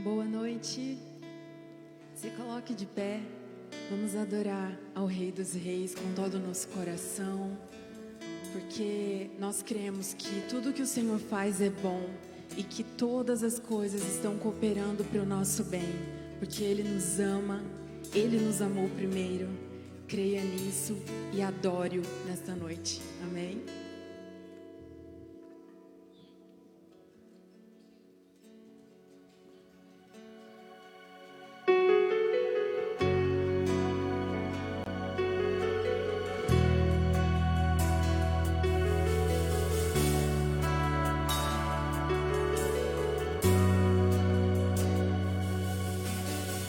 Boa noite. Se coloque de pé. Vamos adorar ao Rei dos Reis com todo o nosso coração, porque nós cremos que tudo que o Senhor faz é bom e que todas as coisas estão cooperando para o nosso bem, porque Ele nos ama, Ele nos amou primeiro. Creia nisso e adore-o nesta noite. Amém?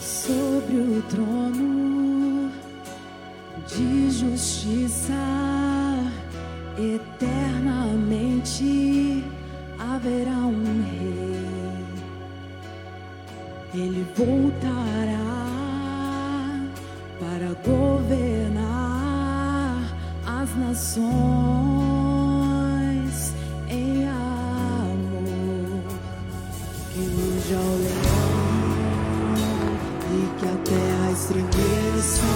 Sobre o trono de justiça, eternamente haverá um rei. Ele voltará para governar as nações em amor. Que ruja o leão e que a terra estremeça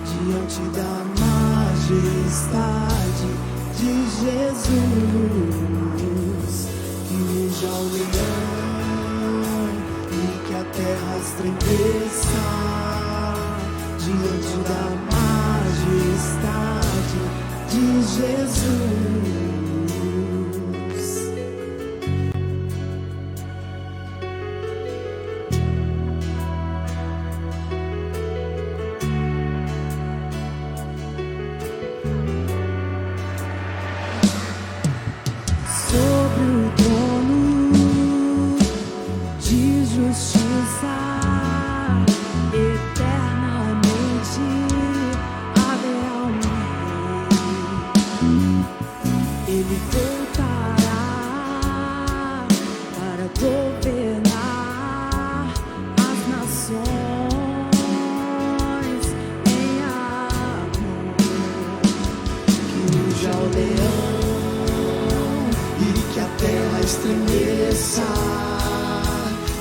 diante da majestade de Jesus. Que ruja o leão e que a terra estremeça diante da majestade de Jesus. Estremeça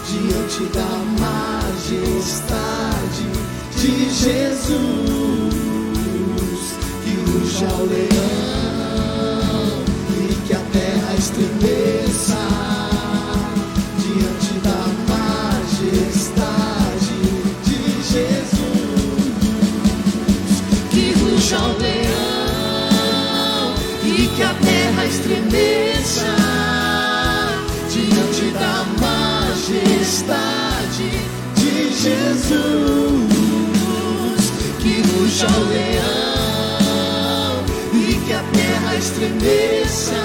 diante da majestade de Jesus. Que ruja o leão e que a terra estremeça diante da majestade de Jesus. Que ruja o leão e que a terra estremeça diante da majestade de Jesus. Que ruja o leão e que a terra estremeça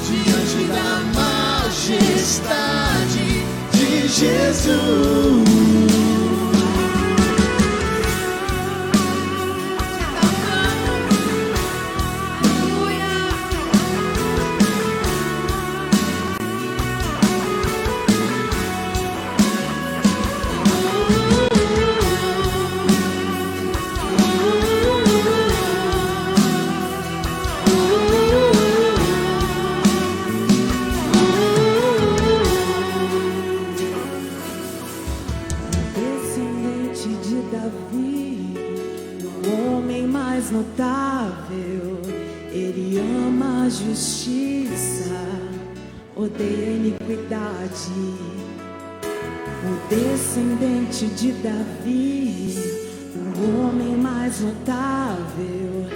diante da majestade de Jesus. Notável, ele ama a justiça, odeia a iniquidade. O descendente de Davi, o homem mais notável,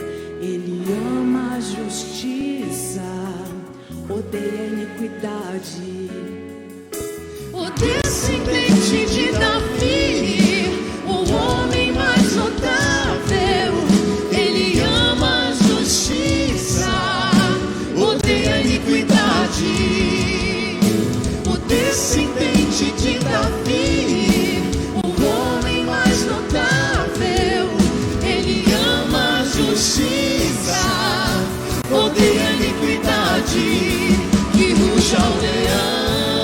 ele ama a justiça, odeia a iniquidade. O descendente de Davi, o homem mais notável, ele ama a justiça, odeia a iniquidade. O descendente de Davi, o homem mais notável, ele ama a justiça, odeia a iniquidade. Que ruja o leão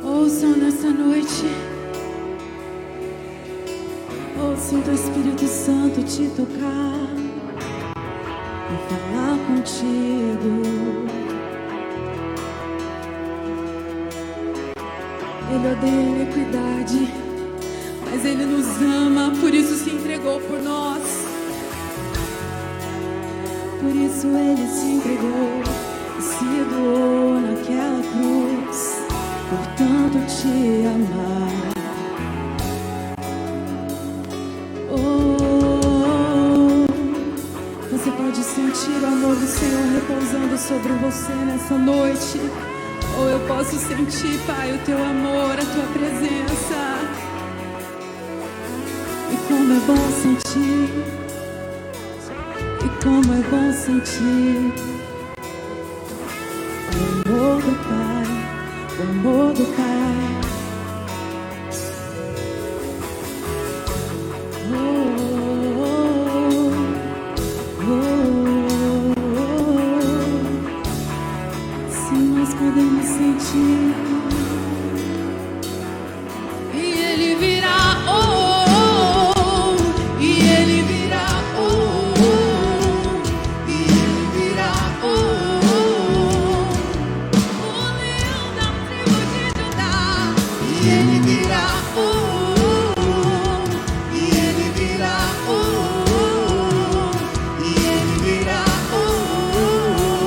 Ouçam nessa noite. Ouçam teu Espírito Santo te tocar e falar contigo. Ele odeia a iniquidade, mas Ele nos ama, por isso se entregou por nós. Por isso Ele se entregou e se doou naquela cruz, por tanto te amar. Oh, você pode sentir o amor do Senhor repousando sobre você nessa noite. Ou eu posso sentir, Pai, o teu amor, a tua presença. E como é bom sentir, e como é bom sentir o amor do Pai, o amor do Pai. Oh, oh, oh, oh. Sim, nós podemos sentir. E Ele virá, oh, oh, oh. E Ele virá, oh, oh, oh. E Ele virá, oh, oh, oh. O leão da tribo de Judá. E Ele virá, oh, oh, oh. E Ele virá, oh, oh, oh. E Ele virá, oh, oh,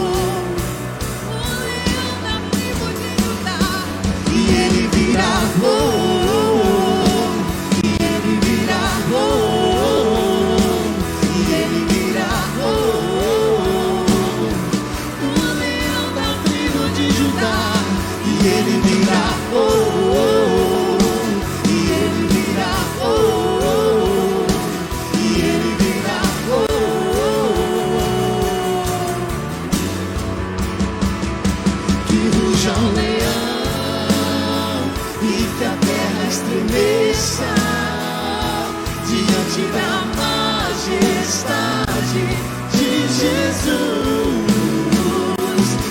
oh. O leão da tribo de Judá. E Ele virá, oh, oh, oh. E Ele virá, oh, oh, oh. E Ele virá, oh, oh, oh. O leão da tribo de Judá. E Ele virá, oh, oh, oh. E Ele virá, oh, oh, oh. E Ele virá, oh, oh, oh. Que ruja o leão e que a terra estremeça diante da majestade de Jesus.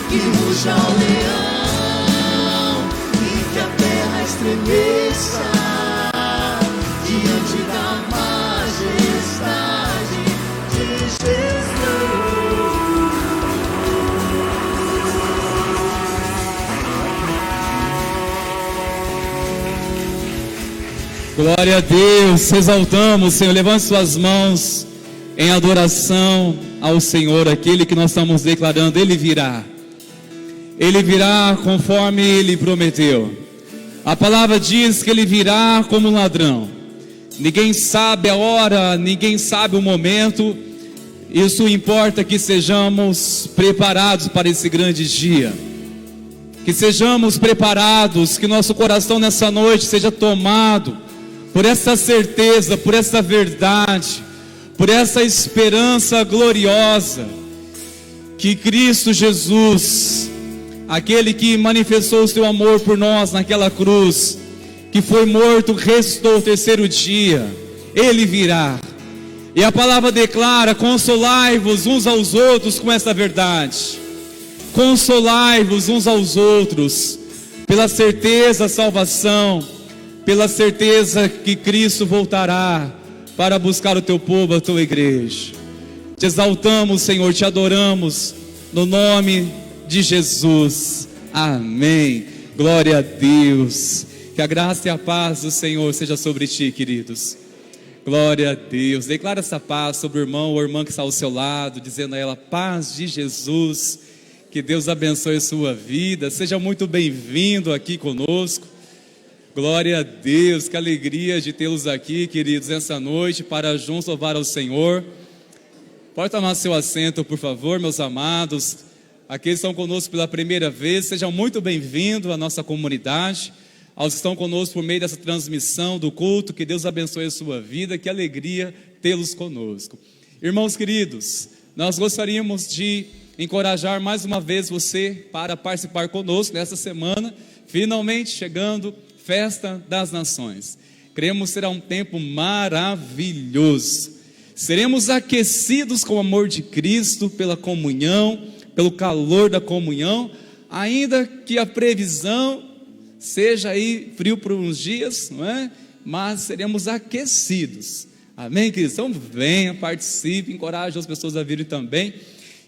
Que ruja o leão e que a terra estremeça diante da majestade de Jesus. Glória a Deus, exaltamos, Senhor. Levante suas mãos em adoração ao Senhor, aquele que nós estamos declarando. Ele virá conforme Ele prometeu. A palavra diz que Ele virá como um ladrão. Ninguém sabe a hora, ninguém sabe o momento. Isso importa, que sejamos preparados para esse grande dia. Que sejamos preparados, que nosso coração nessa noite seja tomado por essa certeza, por essa verdade, por essa esperança gloriosa, que Cristo Jesus, aquele que manifestou o seu amor por nós naquela cruz, que foi morto, ressuscitou ao terceiro dia, Ele virá. E a palavra declara: consolai-vos uns aos outros com essa verdade. Consolai-vos uns aos outros, pela certeza da salvação, pela certeza que Cristo voltará para buscar o teu povo, a tua igreja. Te exaltamos, Senhor, te adoramos, no nome de Jesus. Amém. Glória a Deus. Que a graça e a paz do Senhor seja sobre ti, queridos. Glória a Deus. Declara essa paz sobre o irmão ou irmã que está ao seu lado, dizendo a ela: paz de Jesus. Que Deus abençoe a sua vida. Seja muito bem-vindo aqui conosco. Glória a Deus, que alegria de tê-los aqui, queridos, nessa noite, para juntos louvar ao Senhor. Pode tomar seu assento, por favor, meus amados. Aqueles que estão conosco pela primeira vez, sejam muito bem-vindos à nossa comunidade. Aos que estão conosco por meio dessa transmissão do culto, que Deus abençoe a sua vida, que alegria tê-los conosco. Irmãos queridos, nós gostaríamos de encorajar mais uma vez você para participar conosco nessa semana, finalmente chegando, Festa das Nações. Cremos que será um tempo maravilhoso. Seremos aquecidos com o amor de Cristo, pela comunhão, pelo calor da comunhão, ainda que a previsão seja aí frio por uns dias, não é? Mas seremos aquecidos. Amém, queridos? Então venha, participe, encoraje as pessoas a virem também.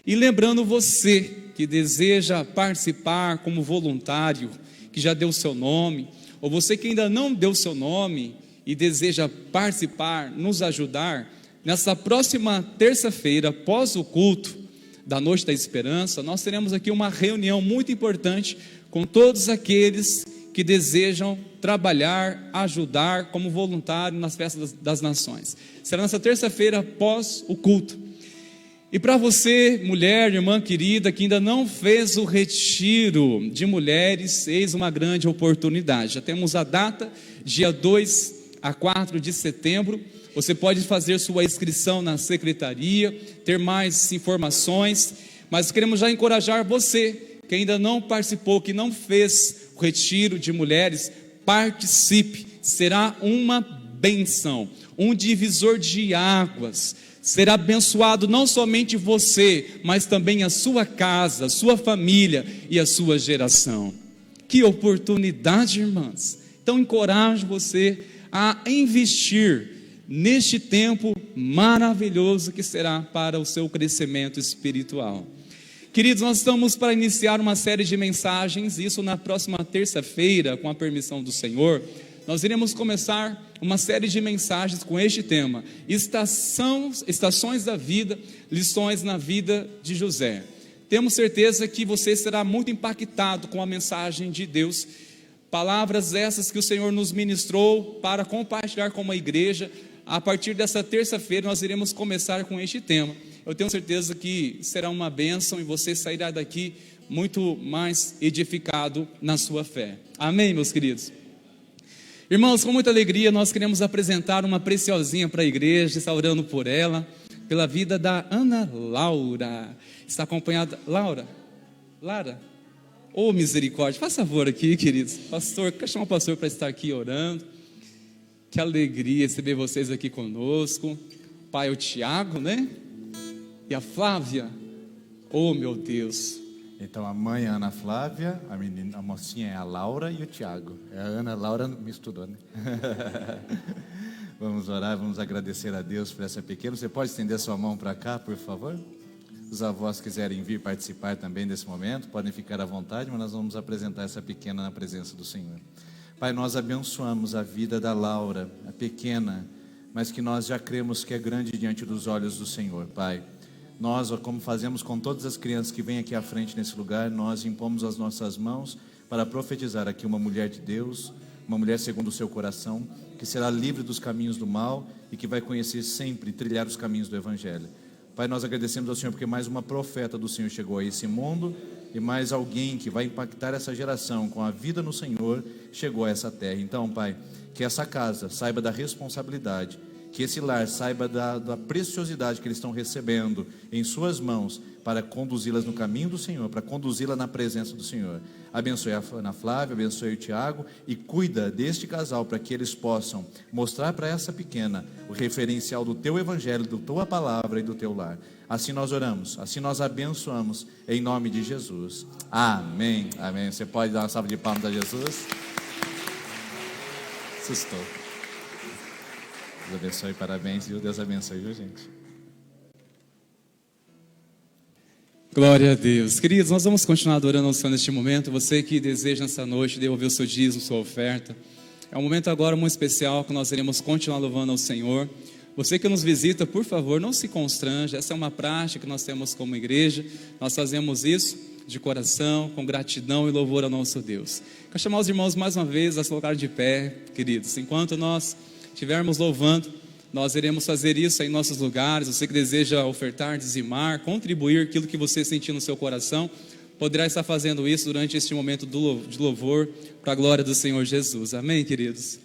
E lembrando você que deseja participar como voluntário, que já deu seu nome, ou você que ainda não deu seu nome e deseja participar, nos ajudar, nessa próxima terça-feira, após o culto da Noite da Esperança, nós teremos aqui uma reunião muito importante com todos aqueles que desejam trabalhar, ajudar como voluntário nas festas das nações. Será nessa terça-feira após o culto. E para você, mulher, irmã querida, que ainda não fez o retiro de mulheres, eis uma grande oportunidade. Já temos a data, dia 2 a 4 de setembro. Você pode fazer sua inscrição na secretaria, ter mais informações, mas queremos já encorajar você que ainda não participou, que não fez o retiro de mulheres, participe. Será uma bênção, um divisor de águas. Será abençoado não somente você, mas também a sua casa, a sua família e a sua geração. Que oportunidade, irmãs! Então encorajo você a investir neste tempo maravilhoso que será para o seu crescimento espiritual. Queridos, nós estamos para iniciar uma série de mensagens, isso na próxima terça-feira, com a permissão do Senhor. Nós iremos começar uma série de mensagens com este tema: estações da vida, lições na vida de José. Temos certeza que você será muito impactado com a mensagem de Deus, palavras essas que o Senhor nos ministrou para compartilhar com a igreja. A partir dessa terça-feira nós iremos começar com este tema. Eu tenho certeza que será uma bênção e você sairá daqui muito mais edificado na sua fé. Amém, meus queridos? Irmãos, com muita alegria nós queremos apresentar uma preciosinha para a igreja, está orando por ela, pela vida da Ana Laura. Está acompanhada, Lara? Oh, misericórdia, faz favor aqui, queridos. Pastor, quer chamar o pastor para estar aqui orando? Que alegria receber vocês aqui conosco. Pai, o Tiago, né? E a Flávia. Oh, meu Deus. Então a mãe é a Ana Flávia, a mocinha é a Laura e o Tiago. A Ana Laura misturou, né? Vamos orar, vamos agradecer a Deus por essa pequena. Você pode estender sua mão para cá, por favor? Os avós quiserem vir participar também desse momento, podem ficar à vontade, mas nós vamos apresentar essa pequena na presença do Senhor. Pai, nós abençoamos a vida da Laura, a pequena, mas que nós já cremos que é grande diante dos olhos do Senhor, Pai. Nós, como fazemos com todas as crianças que vêm aqui à frente nesse lugar, nós impomos as nossas mãos para profetizar aqui uma mulher de Deus, uma mulher segundo o seu coração, que será livre dos caminhos do mal e que vai conhecer sempre, trilhar os caminhos do Evangelho. Pai, nós agradecemos ao Senhor porque mais uma profeta do Senhor chegou a esse mundo e mais alguém que vai impactar essa geração com a vida no Senhor chegou a essa terra. Então, Pai, que essa casa saiba da responsabilidade, que esse lar saiba da preciosidade que eles estão recebendo em suas mãos para conduzi-las no caminho do Senhor, para conduzi-la na presença do Senhor. Abençoe a Ana Flávia, abençoe o Tiago e cuida deste casal para que eles possam mostrar para essa pequena o referencial do teu evangelho, da tua palavra e do teu lar. Assim nós oramos, assim nós abençoamos em nome de Jesus. Amém, amém. Você pode dar uma salva de palmas a Jesus? Assustou. Deus abençoe, parabéns, viu? Deus abençoe, viu, gente? Glória a Deus. Queridos, nós vamos continuar adorando ao Senhor neste momento. Você que deseja nessa noite devolver o seu dízimo, sua oferta, é um momento agora muito especial que nós iremos continuar louvando ao Senhor. Você que nos visita, por favor, não se constrange. Essa é uma prática que nós temos como igreja. Nós fazemos isso de coração, com gratidão e louvor ao nosso Deus. Quero chamar os irmãos mais uma vez a se colocar de pé, queridos. Enquanto nós estivermos louvando, nós iremos fazer isso em nossos lugares. Você que deseja ofertar, dizimar, contribuir aquilo que você sentir no seu coração, poderá estar fazendo isso durante este momento de louvor para a glória do Senhor Jesus. Amém, queridos?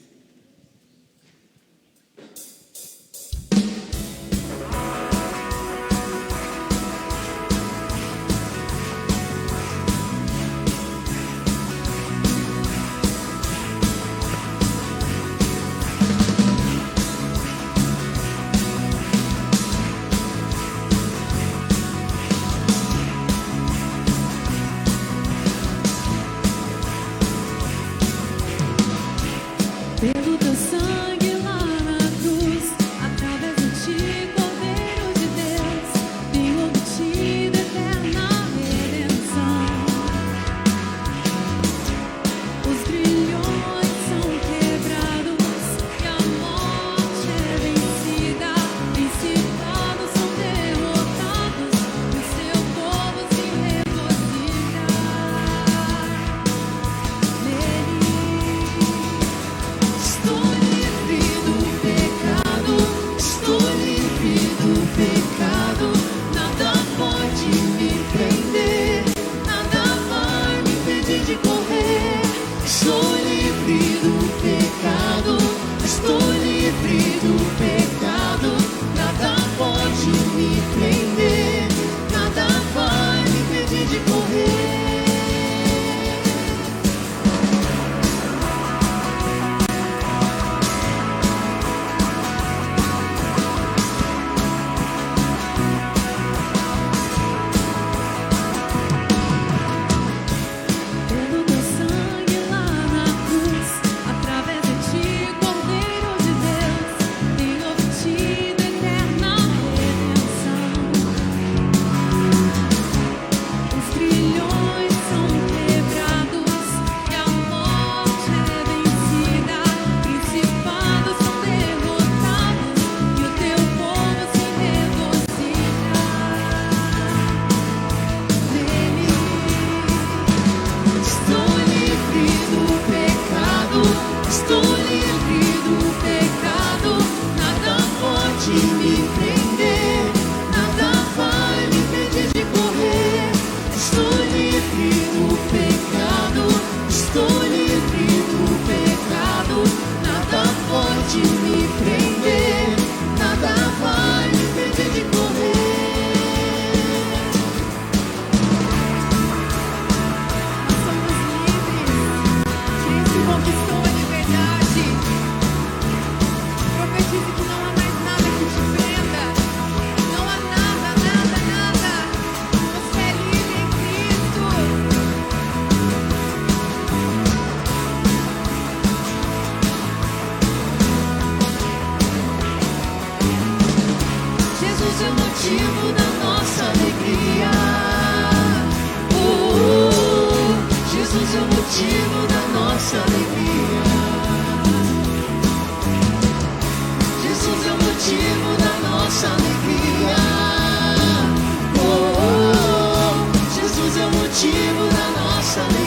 nossa alegria.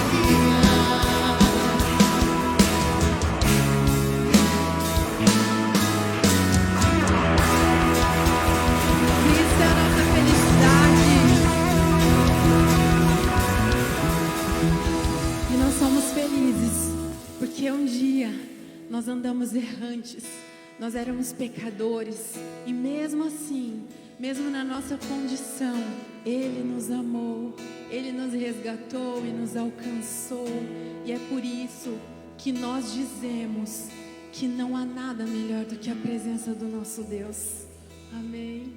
Cristo é a nossa felicidade. E nós somos felizes porque um dia nós andamos errantes, nós éramos pecadores, e mesmo assim, mesmo na nossa condição, Ele nos amou, Ele nos resgatou e nos alcançou. E é por isso que nós dizemos que não há nada melhor do que a presença do nosso Deus. Amém.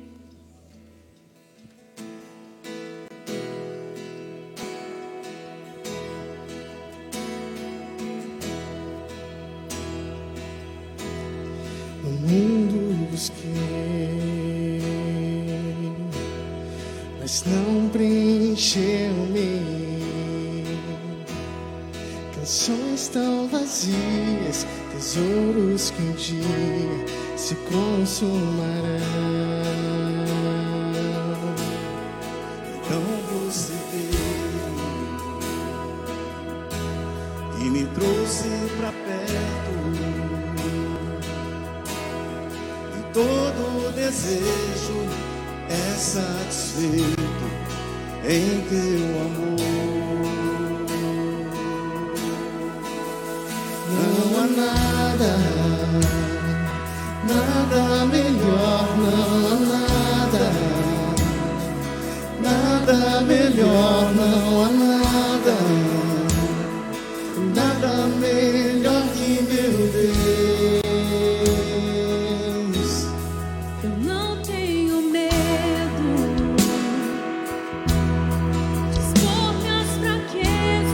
No mundo busquei, mas não preencheu-me. Canções tão vazias, tesouros que um dia se consumarão. Então você veio e me trouxe pra perto. Todo desejo é satisfeito em teu amor. Não há nada, nada melhor, não há nada, nada melhor, não há nada, nada melhor que meu Deus. Eu não tenho medo de expor minhas fraquezas,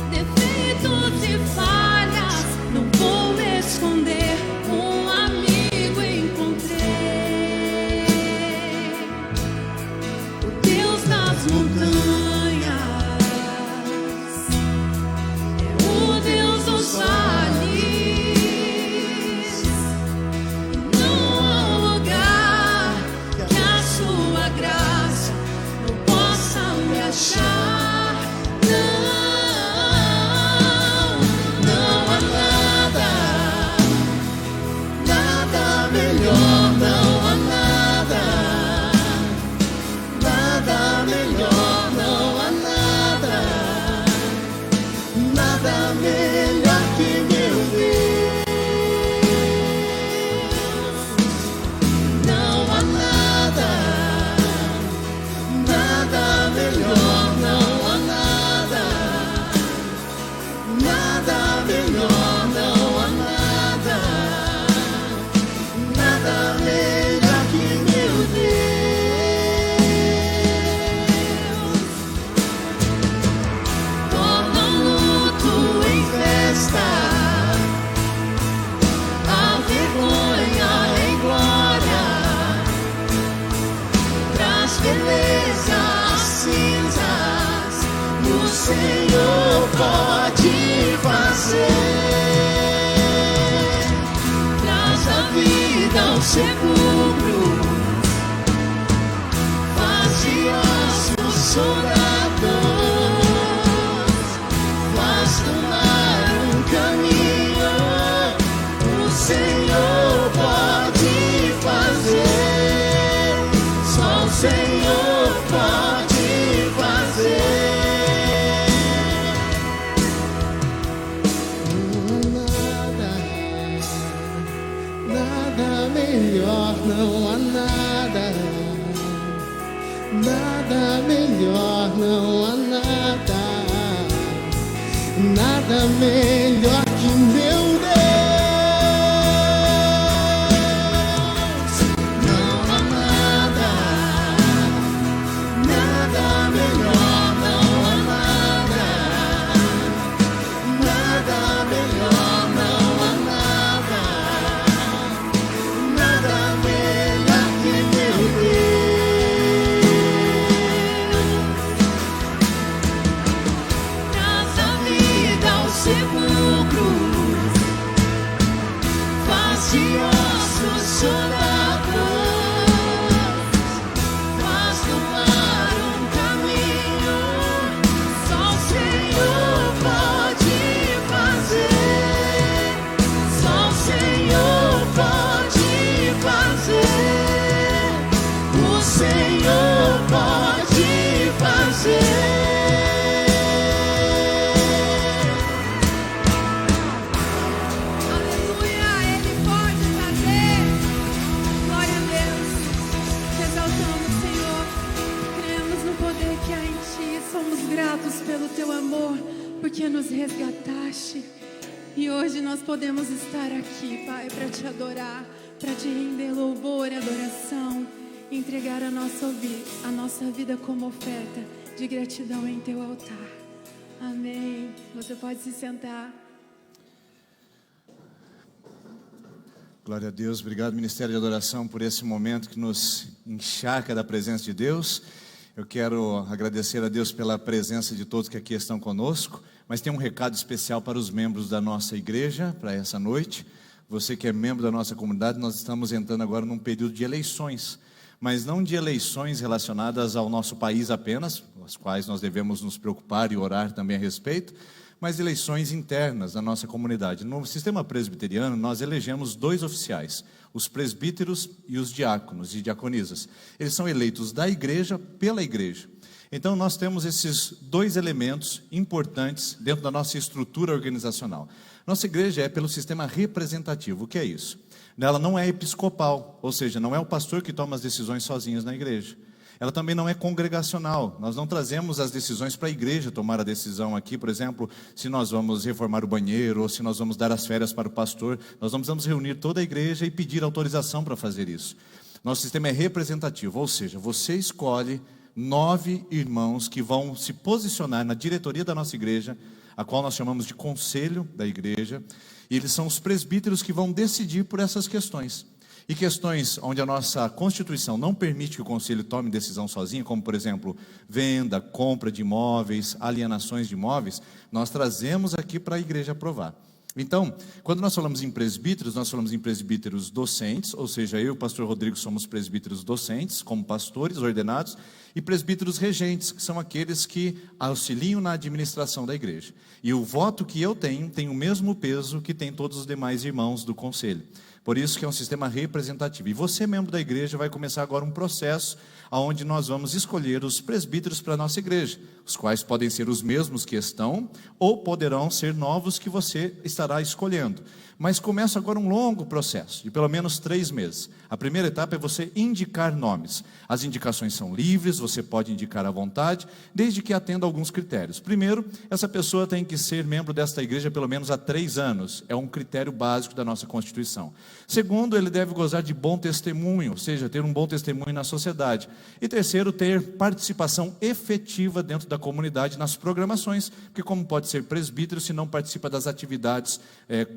defeitos e falhas. Não vou me esconder, um amigo encontrei, o Deus das montanhas, é o Deus dos vales. Senhor pode fazer, traz a vida ao sepulcro, faz de ossos chorados, faz do mar um caminho. O Senhor pode fazer, só o Senhor pode fazer. Não há nada, nada melhor, não há nada, nada melhor que meu Deus. Não há nada, nada melhor, não há nada, nada melhor, não há nada, nada melhor que meu Deus. Traz a vida ao sepulcro, faz de ossos chorados, faz do mar um caminho. pelo teu amor, porque nos resgataste. E hoje nós podemos estar aqui, Pai, para te adorar, para te render louvor e adoração, entregar a nossa vida como oferta de gratidão em teu altar. Amém. Você pode se sentar. Glória a Deus, obrigado Ministério de Adoração por esse momento que nos encharca da presença de Deus. Eu quero agradecer a Deus pela presença de todos que aqui estão conosco, mas tem um recado especial para os membros da nossa igreja, para essa noite. Você que é membro da nossa comunidade, nós estamos entrando agora num período de eleições, mas não de eleições relacionadas ao nosso país apenas, as quais nós devemos nos preocupar e orar também a respeito, mas eleições internas da nossa comunidade. No sistema presbiteriano, nós elegemos 2 oficiais, os presbíteros e os diáconos e diaconisas. Eles são eleitos da igreja pela igreja. Então, nós temos esses 2 elementos importantes dentro da nossa estrutura organizacional. Nossa igreja é pelo sistema representativo. O que é isso? Ela não é episcopal, ou seja, não é o pastor que toma as decisões sozinhos na igreja. Ela também não é congregacional. Nós não trazemos as decisões para a igreja tomar a decisão aqui, por exemplo, se nós vamos reformar o banheiro ou se nós vamos dar as férias para o pastor. Nós não precisamos reunir toda a igreja e pedir autorização para fazer isso. Nosso sistema é representativo, ou seja, você escolhe 9 irmãos que vão se posicionar na diretoria da nossa igreja, a qual nós chamamos de conselho da igreja, e eles são os presbíteros que vão decidir por essas questões. E questões onde a nossa Constituição não permite que o conselho tome decisão sozinho, como por exemplo, venda, compra de imóveis, alienações de imóveis, nós trazemos aqui para a igreja aprovar. Então, quando nós falamos em presbíteros, nós falamos em presbíteros docentes, ou seja, eu e o pastor Rodrigo somos presbíteros docentes, como pastores ordenados, e presbíteros regentes, que são aqueles que auxiliam na administração da igreja. E o voto que eu tenho tem o mesmo peso que tem todos os demais irmãos do conselho. Por isso que é um sistema representativo. E você, membro da igreja, vai começar agora um processo onde nós vamos escolher os presbíteros para a nossa igreja, os quais podem ser os mesmos que estão, ou poderão ser novos que você estará escolhendo. Mas começa agora um longo processo, de pelo menos 3 meses. A primeira etapa é você indicar nomes. As indicações são livres, você pode indicar à vontade, desde que atenda a alguns critérios. Primeiro, essa pessoa tem que ser membro desta igreja pelo menos há 3 anos. É um critério básico da nossa Constituição. Segundo, ele deve gozar de bom testemunho, ou seja, ter um bom testemunho na sociedade. E terceiro, ter participação efetiva dentro da comunidade nas programações, porque como pode ser presbítero se não participa das atividades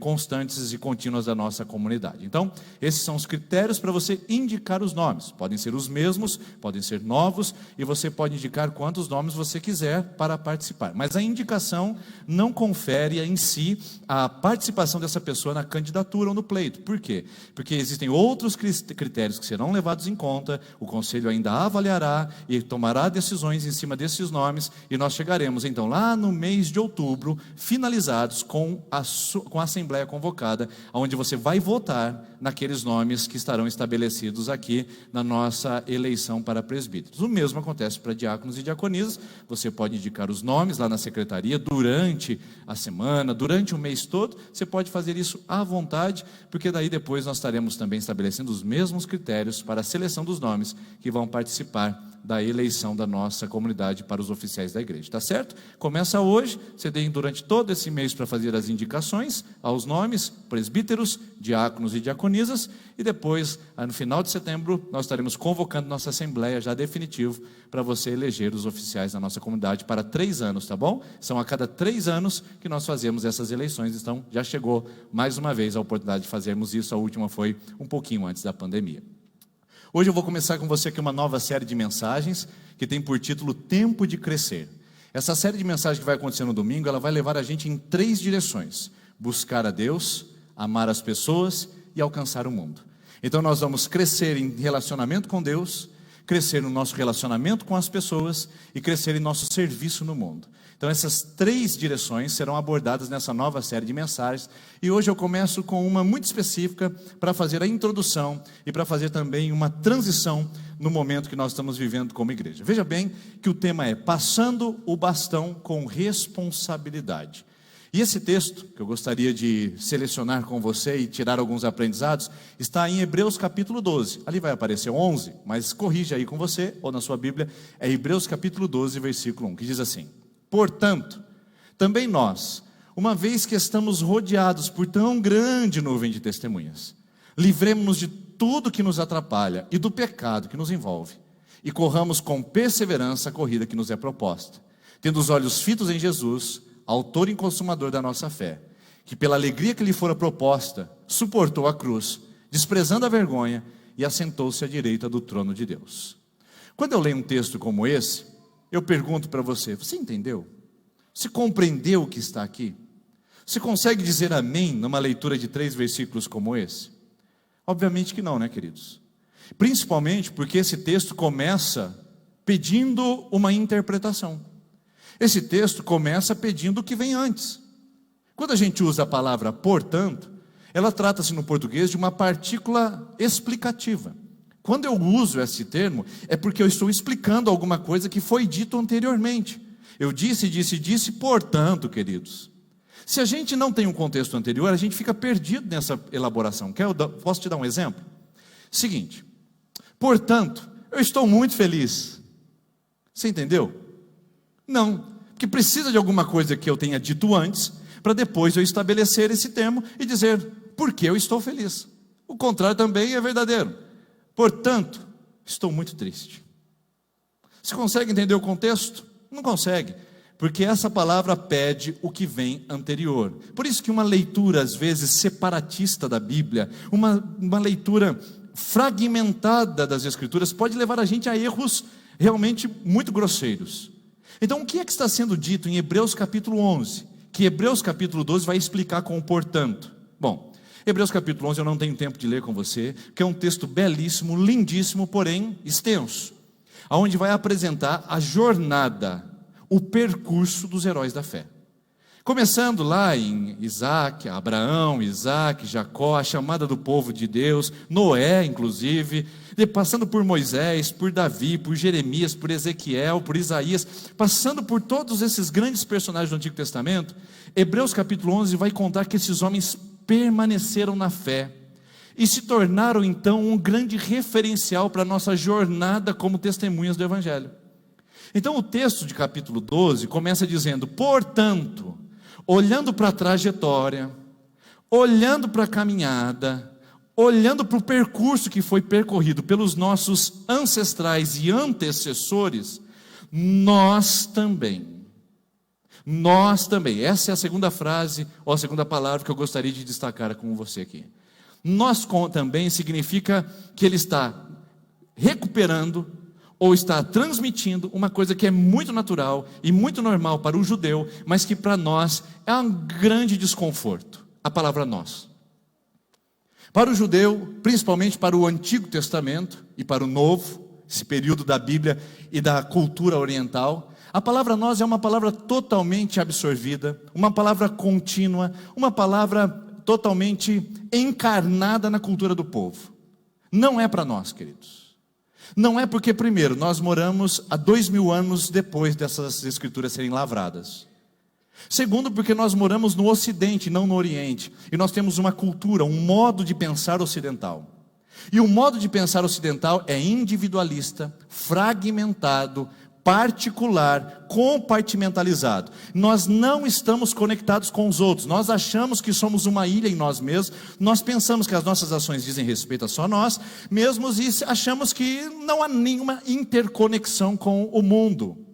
constantes e contínuas da nossa comunidade. Então, esses são os critérios para você indicar os nomes. Podem ser os mesmos, podem ser novos, e você pode indicar quantos nomes você quiser para participar. Mas a indicação não confere em si a participação dessa pessoa na candidatura ou no pleito. Por quê? Porque existem outros critérios que serão levados em conta, o conselho ainda avaliará e tomará decisões em cima desses nomes, e nós chegaremos então lá no mês de outubro, finalizados com a Assembleia Convocada, onde você vai votar naqueles nomes que estarão estabelecidos aqui na nossa eleição para presbíteros. O mesmo acontece para diáconos e diaconisas. Você pode indicar os nomes lá na secretaria durante a semana, durante o mês todo. Você pode fazer isso à vontade, porque daí depois nós estaremos também estabelecendo os mesmos critérios para a seleção dos nomes que vão participar da eleição da nossa comunidade para os oficiais da igreja, tá certo? Começa hoje, você tem durante todo esse mês para fazer as indicações aos nomes, presbíteros, diáconos e diaconisas, e depois, no final de setembro, nós estaremos convocando nossa assembleia já definitivo para você eleger os oficiais da nossa comunidade para 3 anos, tá bom? São a cada 3 anos que nós fazemos essas eleições, então já chegou mais uma vez a oportunidade de fazermos isso. A última foi um pouquinho antes da pandemia. Hoje eu vou começar com você aqui uma nova série de mensagens que tem por título Tempo de Crescer. Essa série de mensagens que vai acontecer no domingo, ela vai levar a gente em 3 direções: buscar a Deus, amar as pessoas e alcançar o mundo. Então nós vamos crescer em relacionamento com Deus, crescer no nosso relacionamento com as pessoas e crescer em nosso serviço no mundo. Então essas 3 direções serão abordadas nessa nova série de mensagens, e hoje eu começo com uma muito específica para fazer a introdução e para fazer também uma transição no momento que nós estamos vivendo como igreja. Veja bem que o tema é passando o bastão com responsabilidade. E esse texto, que eu gostaria de selecionar com você e tirar alguns aprendizados, está em Hebreus capítulo 12. Ali vai aparecer 11, mas corrija aí com você, ou na sua Bíblia, é Hebreus capítulo 12, versículo 1, que diz assim: Portanto, também nós, uma vez que estamos rodeados por tão grande nuvem de testemunhas, livremos-nos de tudo que nos atrapalha e do pecado que nos envolve, e corramos com perseverança a corrida que nos é proposta, tendo os olhos fitos em Jesus, autor e consumador da nossa fé, que pela alegria que lhe fora proposta, suportou a cruz, desprezando a vergonha, e assentou-se à direita do trono de Deus. Quando eu leio um texto como esse, eu pergunto para você, você entendeu? Você compreendeu o que está aqui? Você consegue dizer amém numa leitura de 3 versículos como esse? Obviamente que não, né, queridos? Principalmente porque esse texto começa pedindo uma interpretação. Esse texto começa pedindo o que vem antes. Quando a gente usa a palavra portanto, ela trata-se no português de uma partícula explicativa. Quando eu uso esse termo, é porque eu estou explicando alguma coisa que foi dito anteriormente. Eu disse, portanto, queridos. Se a gente não tem um contexto anterior, a gente fica perdido nessa elaboração. Posso te dar um exemplo? Seguinte, portanto, eu estou muito feliz. Você entendeu? Não, porque precisa de alguma coisa que eu tenha dito antes, para depois eu estabelecer esse termo e dizer por que eu estou feliz. O contrário também é verdadeiro. Portanto, estou muito triste. Você consegue entender o contexto? Não consegue, porque essa palavra pede o que vem anterior. Por isso que uma leitura, às vezes, separatista da Bíblia, uma leitura fragmentada das Escrituras, pode levar a gente a erros realmente muito grosseiros. Então, o que é que está sendo dito em Hebreus capítulo 11? Que Hebreus capítulo 12 vai explicar com o portanto. Bom, Hebreus capítulo 11 eu não tenho tempo de ler com você, porque é um texto belíssimo, lindíssimo, porém extenso, onde vai apresentar a jornada, o percurso dos heróis da fé. Começando lá em Isaac, Abraão, Isaac, Jacó, a chamada do povo de Deus, Noé inclusive, passando por Moisés, por Davi, por Jeremias, por Ezequiel, por Isaías, passando por todos esses grandes personagens do Antigo Testamento, Hebreus capítulo 11 vai contar que esses homens permaneceram na fé, e se tornaram então um grande referencial para a nossa jornada como testemunhas do Evangelho. Então o texto de capítulo 12 começa dizendo, portanto, olhando para a trajetória, olhando para a caminhada, olhando para o percurso que foi percorrido pelos nossos ancestrais e antecessores, nós também, essa é a segunda frase, ou a segunda palavra que eu gostaria de destacar com você aqui. Nós também significa que ele está recuperando, ou está transmitindo uma coisa que é muito natural e muito normal para o judeu, mas que para nós é um grande desconforto, a palavra nós. Para o judeu, principalmente para o Antigo Testamento e para o Novo, esse período da Bíblia e da cultura oriental, a palavra nós é uma palavra totalmente absorvida, uma palavra contínua, uma palavra totalmente encarnada na cultura do povo. Não é para nós, queridos. Não é porque, primeiro, nós moramos há 2000 anos depois dessas escrituras serem lavradas. Segundo, porque nós moramos no Ocidente, não no Oriente. E nós temos uma cultura, um modo de pensar ocidental. E o modo de pensar ocidental é individualista, fragmentado, particular, compartimentalizado. Nós não estamos conectados com os outros. Nós achamos que somos uma ilha em nós mesmos. Nós pensamos que as nossas ações dizem respeito a só nós mesmos e achamos que não há nenhuma interconexão com o mundo.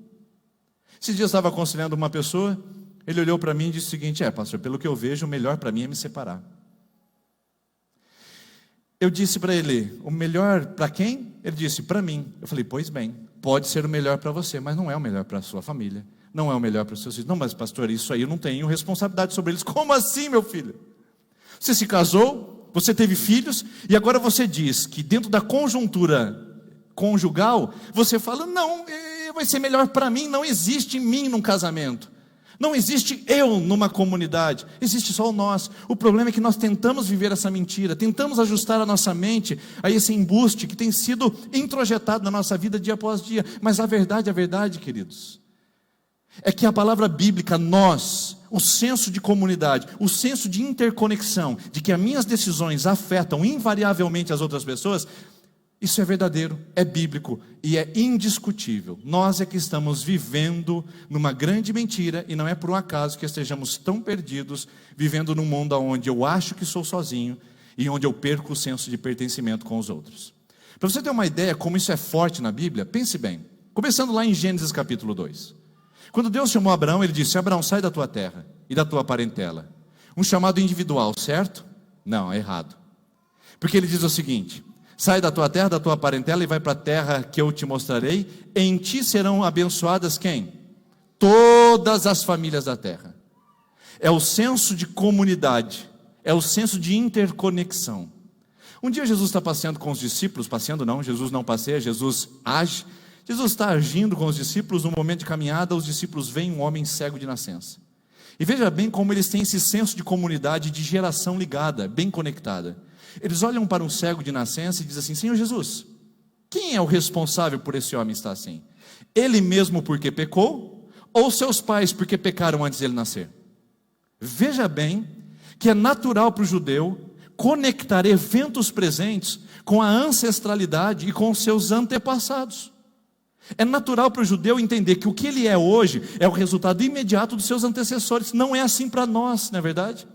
Esses dias eu estava aconselhando uma pessoa, ele olhou para mim e disse o seguinte, pastor, pelo que eu vejo, o melhor para mim é me separar. Eu disse para ele, o melhor para quem? Ele disse, para mim. Eu falei, pois bem, pode ser o melhor para você, mas não é o melhor para a sua família, não é o melhor para os seus filhos. Não, mas pastor, isso aí eu não tenho responsabilidade sobre eles. Como assim, meu filho? Você se casou, você teve filhos, e agora você diz que dentro da conjuntura conjugal, você fala, não, vai ser melhor para mim, não existe mim num casamento. Não existe eu numa comunidade, existe só o nós. O problema é que nós tentamos viver essa mentira, tentamos ajustar a nossa mente a esse embuste que tem sido introjetado na nossa vida dia após dia. Mas a verdade, queridos, é que a palavra bíblica, nós, o senso de comunidade, o senso de interconexão, de que as minhas decisões afetam invariavelmente as outras pessoas, Isso é verdadeiro, é bíblico e é indiscutível. Nós é que estamos vivendo numa grande mentira, e não é por um acaso que estejamos tão perdidos, vivendo num mundo onde eu acho que sou sozinho e onde eu perco o senso de pertencimento com os outros. Para você ter uma ideia como isso é forte na Bíblia, pense bem. Começando lá em Gênesis capítulo 2. Quando Deus chamou Abraão, ele disse: Abraão, sai da tua terra e da tua parentela. Um chamado individual, certo? Não, é errado. Porque ele diz o seguinte: sai da tua terra, da tua parentela e vai para a terra que eu te mostrarei. Em ti serão abençoadas quem? Todas as famílias da terra. É o senso de comunidade, é o senso de interconexão. Um dia Jesus está passeando com os discípulos, passeando não, Jesus não passeia, Jesus age. Jesus está agindo com os discípulos, num momento de caminhada, os discípulos veem um homem cego de nascença. E veja bem como eles têm esse senso de comunidade, de geração ligada, bem conectada. Eles olham para um cego de nascença e dizem assim: Senhor Jesus, quem é o responsável por esse homem estar assim? Ele mesmo porque pecou, ou seus pais porque pecaram antes dele nascer? Veja bem que é natural para o judeu conectar eventos presentes com a ancestralidade e com os seus antepassados. É natural para o judeu entender que o que ele é hoje é o resultado imediato dos seus antecessores. Não é assim para nós, não é verdade?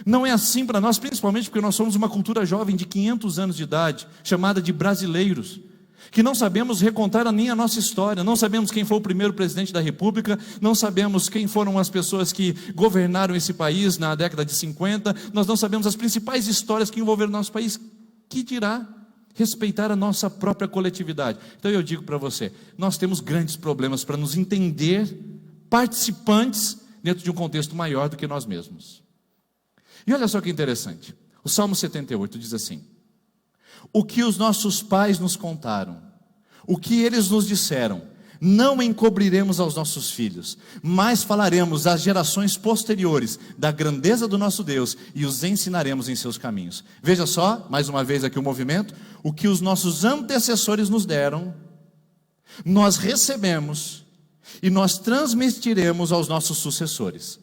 Não é assim para nós, principalmente porque nós somos uma cultura jovem de 500 anos de idade, chamada de brasileiros, que não sabemos recontar nem a nossa história, não sabemos quem foi o primeiro presidente da república, não sabemos quem foram as pessoas que governaram esse país na década de 50, nós não sabemos as principais histórias que envolveram o nosso país. Que dirá respeitar a nossa própria coletividade? Então eu digo para você, nós temos grandes problemas para nos entender participantes dentro de um contexto maior do que nós mesmos. E olha só que interessante, o Salmo 78 diz assim: o que os nossos pais nos contaram, o que eles nos disseram, não encobriremos aos nossos filhos, mas falaremos às gerações posteriores da grandeza do nosso Deus e os ensinaremos em seus caminhos. Veja só, mais uma vez aqui o movimento: o que os nossos antecessores nos deram, nós recebemos e nós transmitiremos aos nossos sucessores.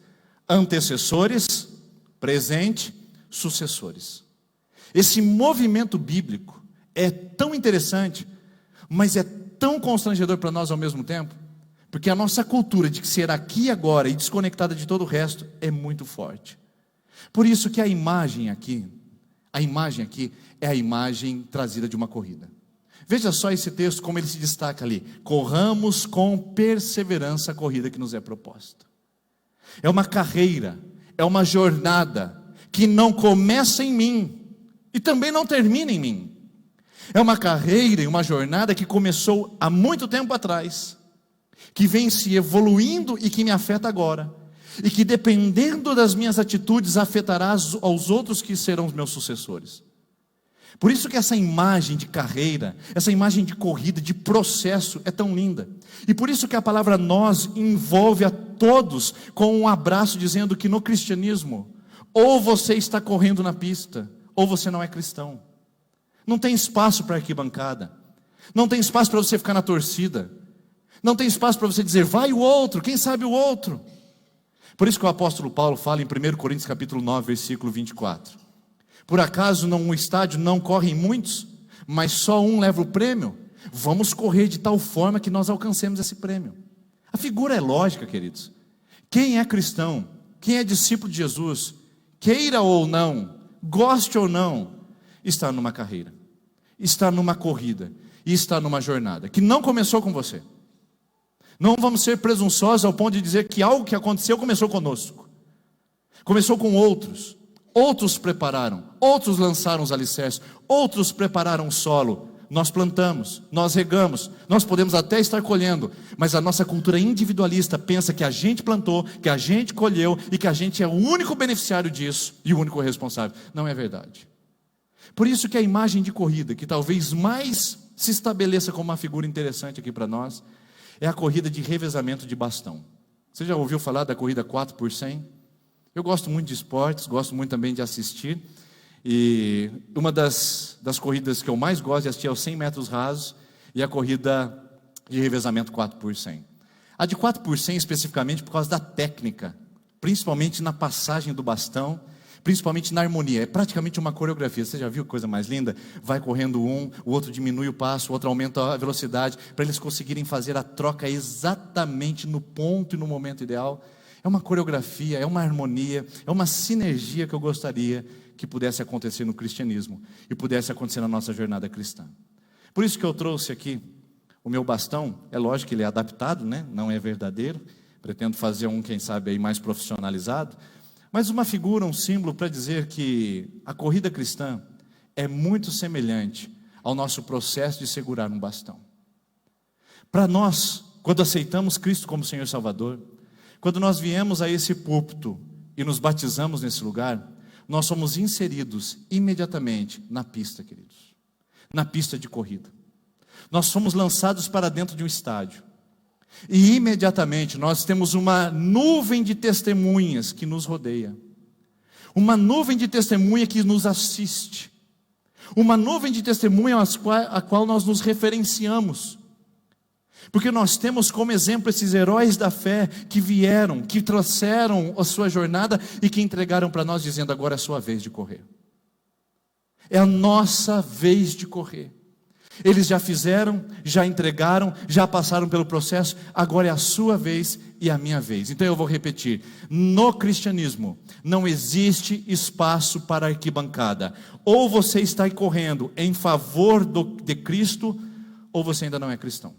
Antecessores, presente, sucessores. Esse movimento bíblico é tão interessante, mas é tão constrangedor para nós ao mesmo tempo, porque a nossa cultura de ser aqui e agora e desconectada de todo o resto é muito forte. Por isso que a imagem aqui é a imagem trazida de uma corrida. Veja só esse texto, como ele se destaca ali: corramos com perseverança a corrida que nos é proposta. É uma carreira, é uma jornada que não começa em mim e também não termina em mim. É uma carreira e uma jornada que começou há muito tempo atrás, que vem se evoluindo e que me afeta agora, e que dependendo das minhas atitudes afetará aos outros que serão os meus sucessores. Por isso que essa imagem de carreira, essa imagem de corrida, de processo é tão linda. E por isso que a palavra nós envolve a todos com um abraço, dizendo que no cristianismo, ou você está correndo na pista, ou você não é cristão. Não tem espaço para arquibancada, não tem espaço para você ficar na torcida, não tem espaço para você dizer, vai o outro, quem sabe o outro. Por isso que o apóstolo Paulo fala em 1 Coríntios capítulo 9, versículo 24. Por acaso no estádio não correm muitos, mas só um leva o prêmio? Vamos correr de tal forma que nós alcancemos esse prêmio. A figura é lógica, queridos. Quem é cristão, quem é discípulo de Jesus, queira ou não, goste ou não, está numa carreira, está numa corrida, e está numa jornada, que não começou com você. Não vamos ser presunçosos ao ponto de dizer que algo que aconteceu começou conosco. Começou com outros. Outros prepararam, outros lançaram os alicerces, outros prepararam o solo. Nós plantamos, nós regamos, nós podemos até estar colhendo, mas a nossa cultura individualista pensa que a gente plantou, que a gente colheu e que a gente é o único beneficiário disso e o único responsável. Não é verdade. Por isso que a imagem de corrida, que talvez mais se estabeleça como uma figura interessante aqui para nós, é a corrida de revezamento de bastão. Você já ouviu falar da corrida 4x100? Eu gosto muito de esportes, gosto muito também de assistir. E uma das corridas que eu mais gosto de assistir é os 100 metros rasos e a corrida de revezamento 4x100. A de 4x100 especificamente por causa da técnica, principalmente na passagem do bastão principalmente na harmonia. É praticamente uma coreografia. Você já viu que coisa mais linda? Vai correndo um, o outro diminui o passo, o outro aumenta a velocidade, para eles conseguirem fazer a troca exatamente no ponto e no momento ideal. É uma coreografia, é uma harmonia, é uma sinergia que eu gostaria que pudesse acontecer no cristianismo e pudesse acontecer na nossa jornada cristã. Por isso que eu trouxe aqui o meu bastão. É lógico que ele é adaptado, né? Não é verdadeiro. Pretendo fazer um, quem sabe, aí mais profissionalizado. Mas uma figura, um símbolo para dizer que a corrida cristã é muito semelhante ao nosso processo de segurar um bastão. Para nós, quando aceitamos Cristo como Senhor e Salvador, quando nós viemos a esse púlpito e nos batizamos nesse lugar, nós somos inseridos imediatamente na pista, queridos. Na pista de corrida. Nós somos lançados para dentro de um estádio. E imediatamente nós temos uma nuvem de testemunhas que nos rodeia. Uma nuvem de testemunha que nos assiste. Uma nuvem de testemunha a qual nós nos referenciamos. Porque nós temos como exemplo esses heróis da fé que vieram, que trouxeram a sua jornada e que entregaram para nós dizendo: agora é a sua vez de correr. É a nossa vez de correr. Eles já fizeram, já entregaram, já passaram pelo processo, agora é a sua vez e a minha vez. Então eu vou repetir: no cristianismo não existe espaço para arquibancada. Ou você está correndo em favor de Cristo, ou você ainda não é cristão.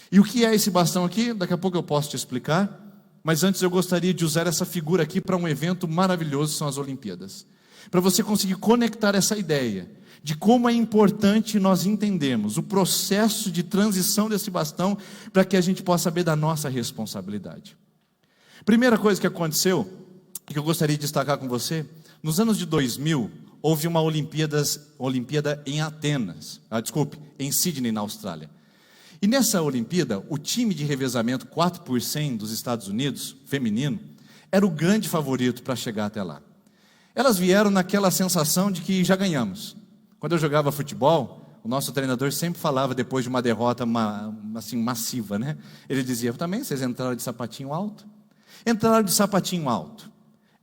E o que é esse bastão aqui? Daqui a pouco eu posso te explicar, mas antes eu gostaria de usar essa figura aqui para um evento maravilhoso, que são as Olimpíadas. Para você conseguir conectar essa ideia de como é importante nós entendermos o processo de transição desse bastão, para que a gente possa saber da nossa responsabilidade. Primeira coisa que aconteceu, que eu gostaria de destacar com você: nos anos de 2000, houve uma Olimpíada em Atenas, em Sydney, na Austrália. E nessa Olimpíada, o time de revezamento 4x100 dos Estados Unidos, feminino, era o grande favorito para chegar até lá. Elas vieram naquela sensação de que já ganhamos. Quando eu jogava futebol, o nosso treinador sempre falava, depois de uma derrota assim, massiva, né? Ele dizia: também vocês entraram de sapatinho alto? Entraram de sapatinho alto.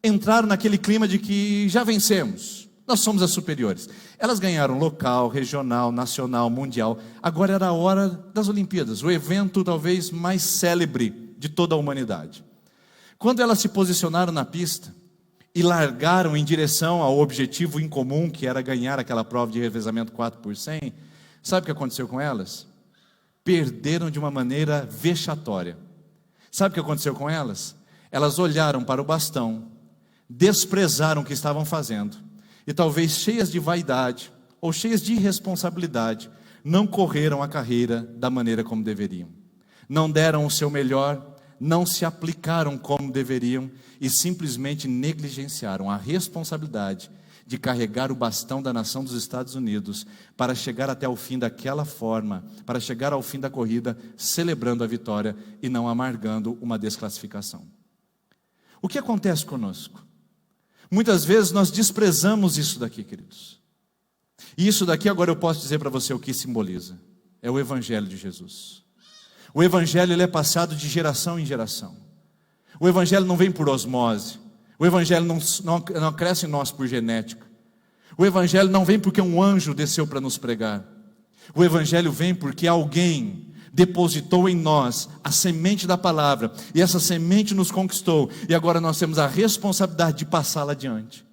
Entraram naquele clima de que já vencemos, nós somos as superiores. Elas ganharam local, regional, nacional, mundial. Agora era a hora das Olimpíadas, o evento talvez mais célebre de toda a humanidade. Quando elas se posicionaram na pista e largaram em direção ao objetivo em comum, que era ganhar aquela prova de revezamento 4x100, sabe o que aconteceu com elas? Perderam de uma maneira vexatória. Sabe o que aconteceu com elas? Elas olharam para o bastão, desprezaram o que estavam fazendo, e talvez cheias de vaidade, ou cheias de irresponsabilidade, não correram a carreira da maneira como deveriam. Não deram o seu melhor, não se aplicaram como deveriam e simplesmente negligenciaram a responsabilidade de carregar o bastão da nação dos Estados Unidos para chegar até o fim daquela forma, para chegar ao fim da corrida celebrando a vitória e não amargando uma desclassificação. O que acontece conosco? Muitas vezes nós desprezamos isso daqui, queridos. E isso daqui agora eu posso dizer para você o que simboliza. É o Evangelho de Jesus. O Evangelho ele é passado de geração em geração. O Evangelho não vem por osmose. O Evangelho não cresce em nós por genética. O Evangelho não vem porque um anjo desceu para nos pregar. O Evangelho vem porque alguém depositou em nós a semente da palavra. E essa semente nos conquistou. E agora nós temos a responsabilidade de passá-la adiante.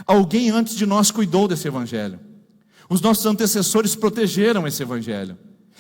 Alguém antes de nós cuidou desse Evangelho. Os nossos antecessores protegeram esse Evangelho.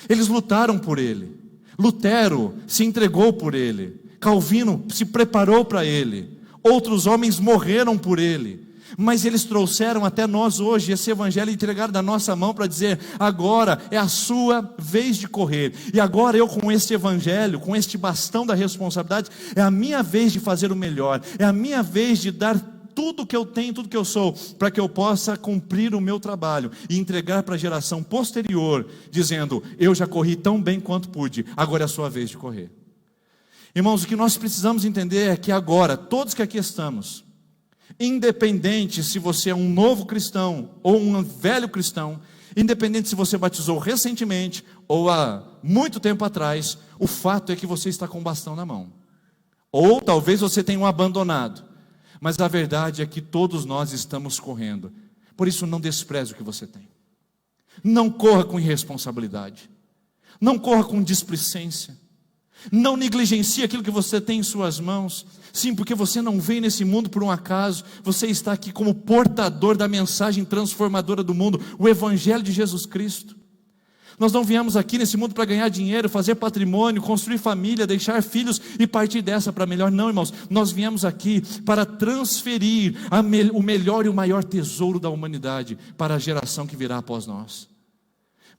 Eles lutaram por ele. Lutero se entregou por ele. Calvino se preparou para ele. Outros homens morreram por ele. Mas eles trouxeram até nós hoje esse Evangelho e entregaram da nossa mão para dizer: agora é a sua vez de correr. E agora eu, com este Evangelho, com este bastão da responsabilidade, é a minha vez de fazer o melhor. É a minha vez de dar tudo que eu tenho, tudo que eu sou, para que eu possa cumprir o meu trabalho e entregar para a geração posterior, dizendo: eu já corri tão bem quanto pude, agora é a sua vez de correr. Irmãos, o que nós precisamos entender é que agora, todos que aqui estamos, independente se você é um novo cristão ou um velho cristão, independente se você batizou recentemente ou há muito tempo atrás, o fato é que você está com o bastão na mão. Ou talvez você tenha um abandonado. Mas a verdade é que todos nós estamos correndo. Por isso, não despreze o que você tem. Não corra com irresponsabilidade. Não corra com displicência. Não negligencie aquilo que você tem em suas mãos. Sim, porque você não veio nesse mundo por um acaso. Você está aqui como portador da mensagem transformadora do mundo, o Evangelho de Jesus Cristo. Nós não viemos aqui nesse mundo para ganhar dinheiro, fazer patrimônio, construir família, deixar filhos e partir dessa para melhor. Não, irmãos, nós viemos aqui para transferir o melhor e o maior tesouro da humanidade para a geração que virá após nós.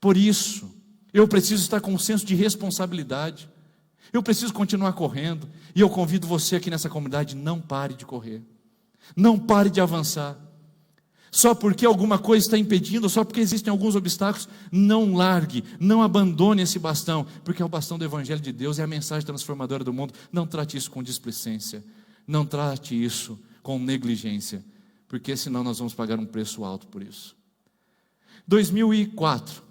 Por isso, eu preciso estar com um senso de responsabilidade. Eu preciso continuar correndo. E eu convido você aqui nessa comunidade, não pare de correr. Não pare de avançar. Só porque alguma coisa está impedindo, só porque existem alguns obstáculos, não largue, não abandone esse bastão, porque é o bastão do Evangelho de Deus, é a mensagem transformadora do mundo. Não trate isso com displicência, não trate isso com negligência, porque senão nós vamos pagar um preço alto por isso. 2004,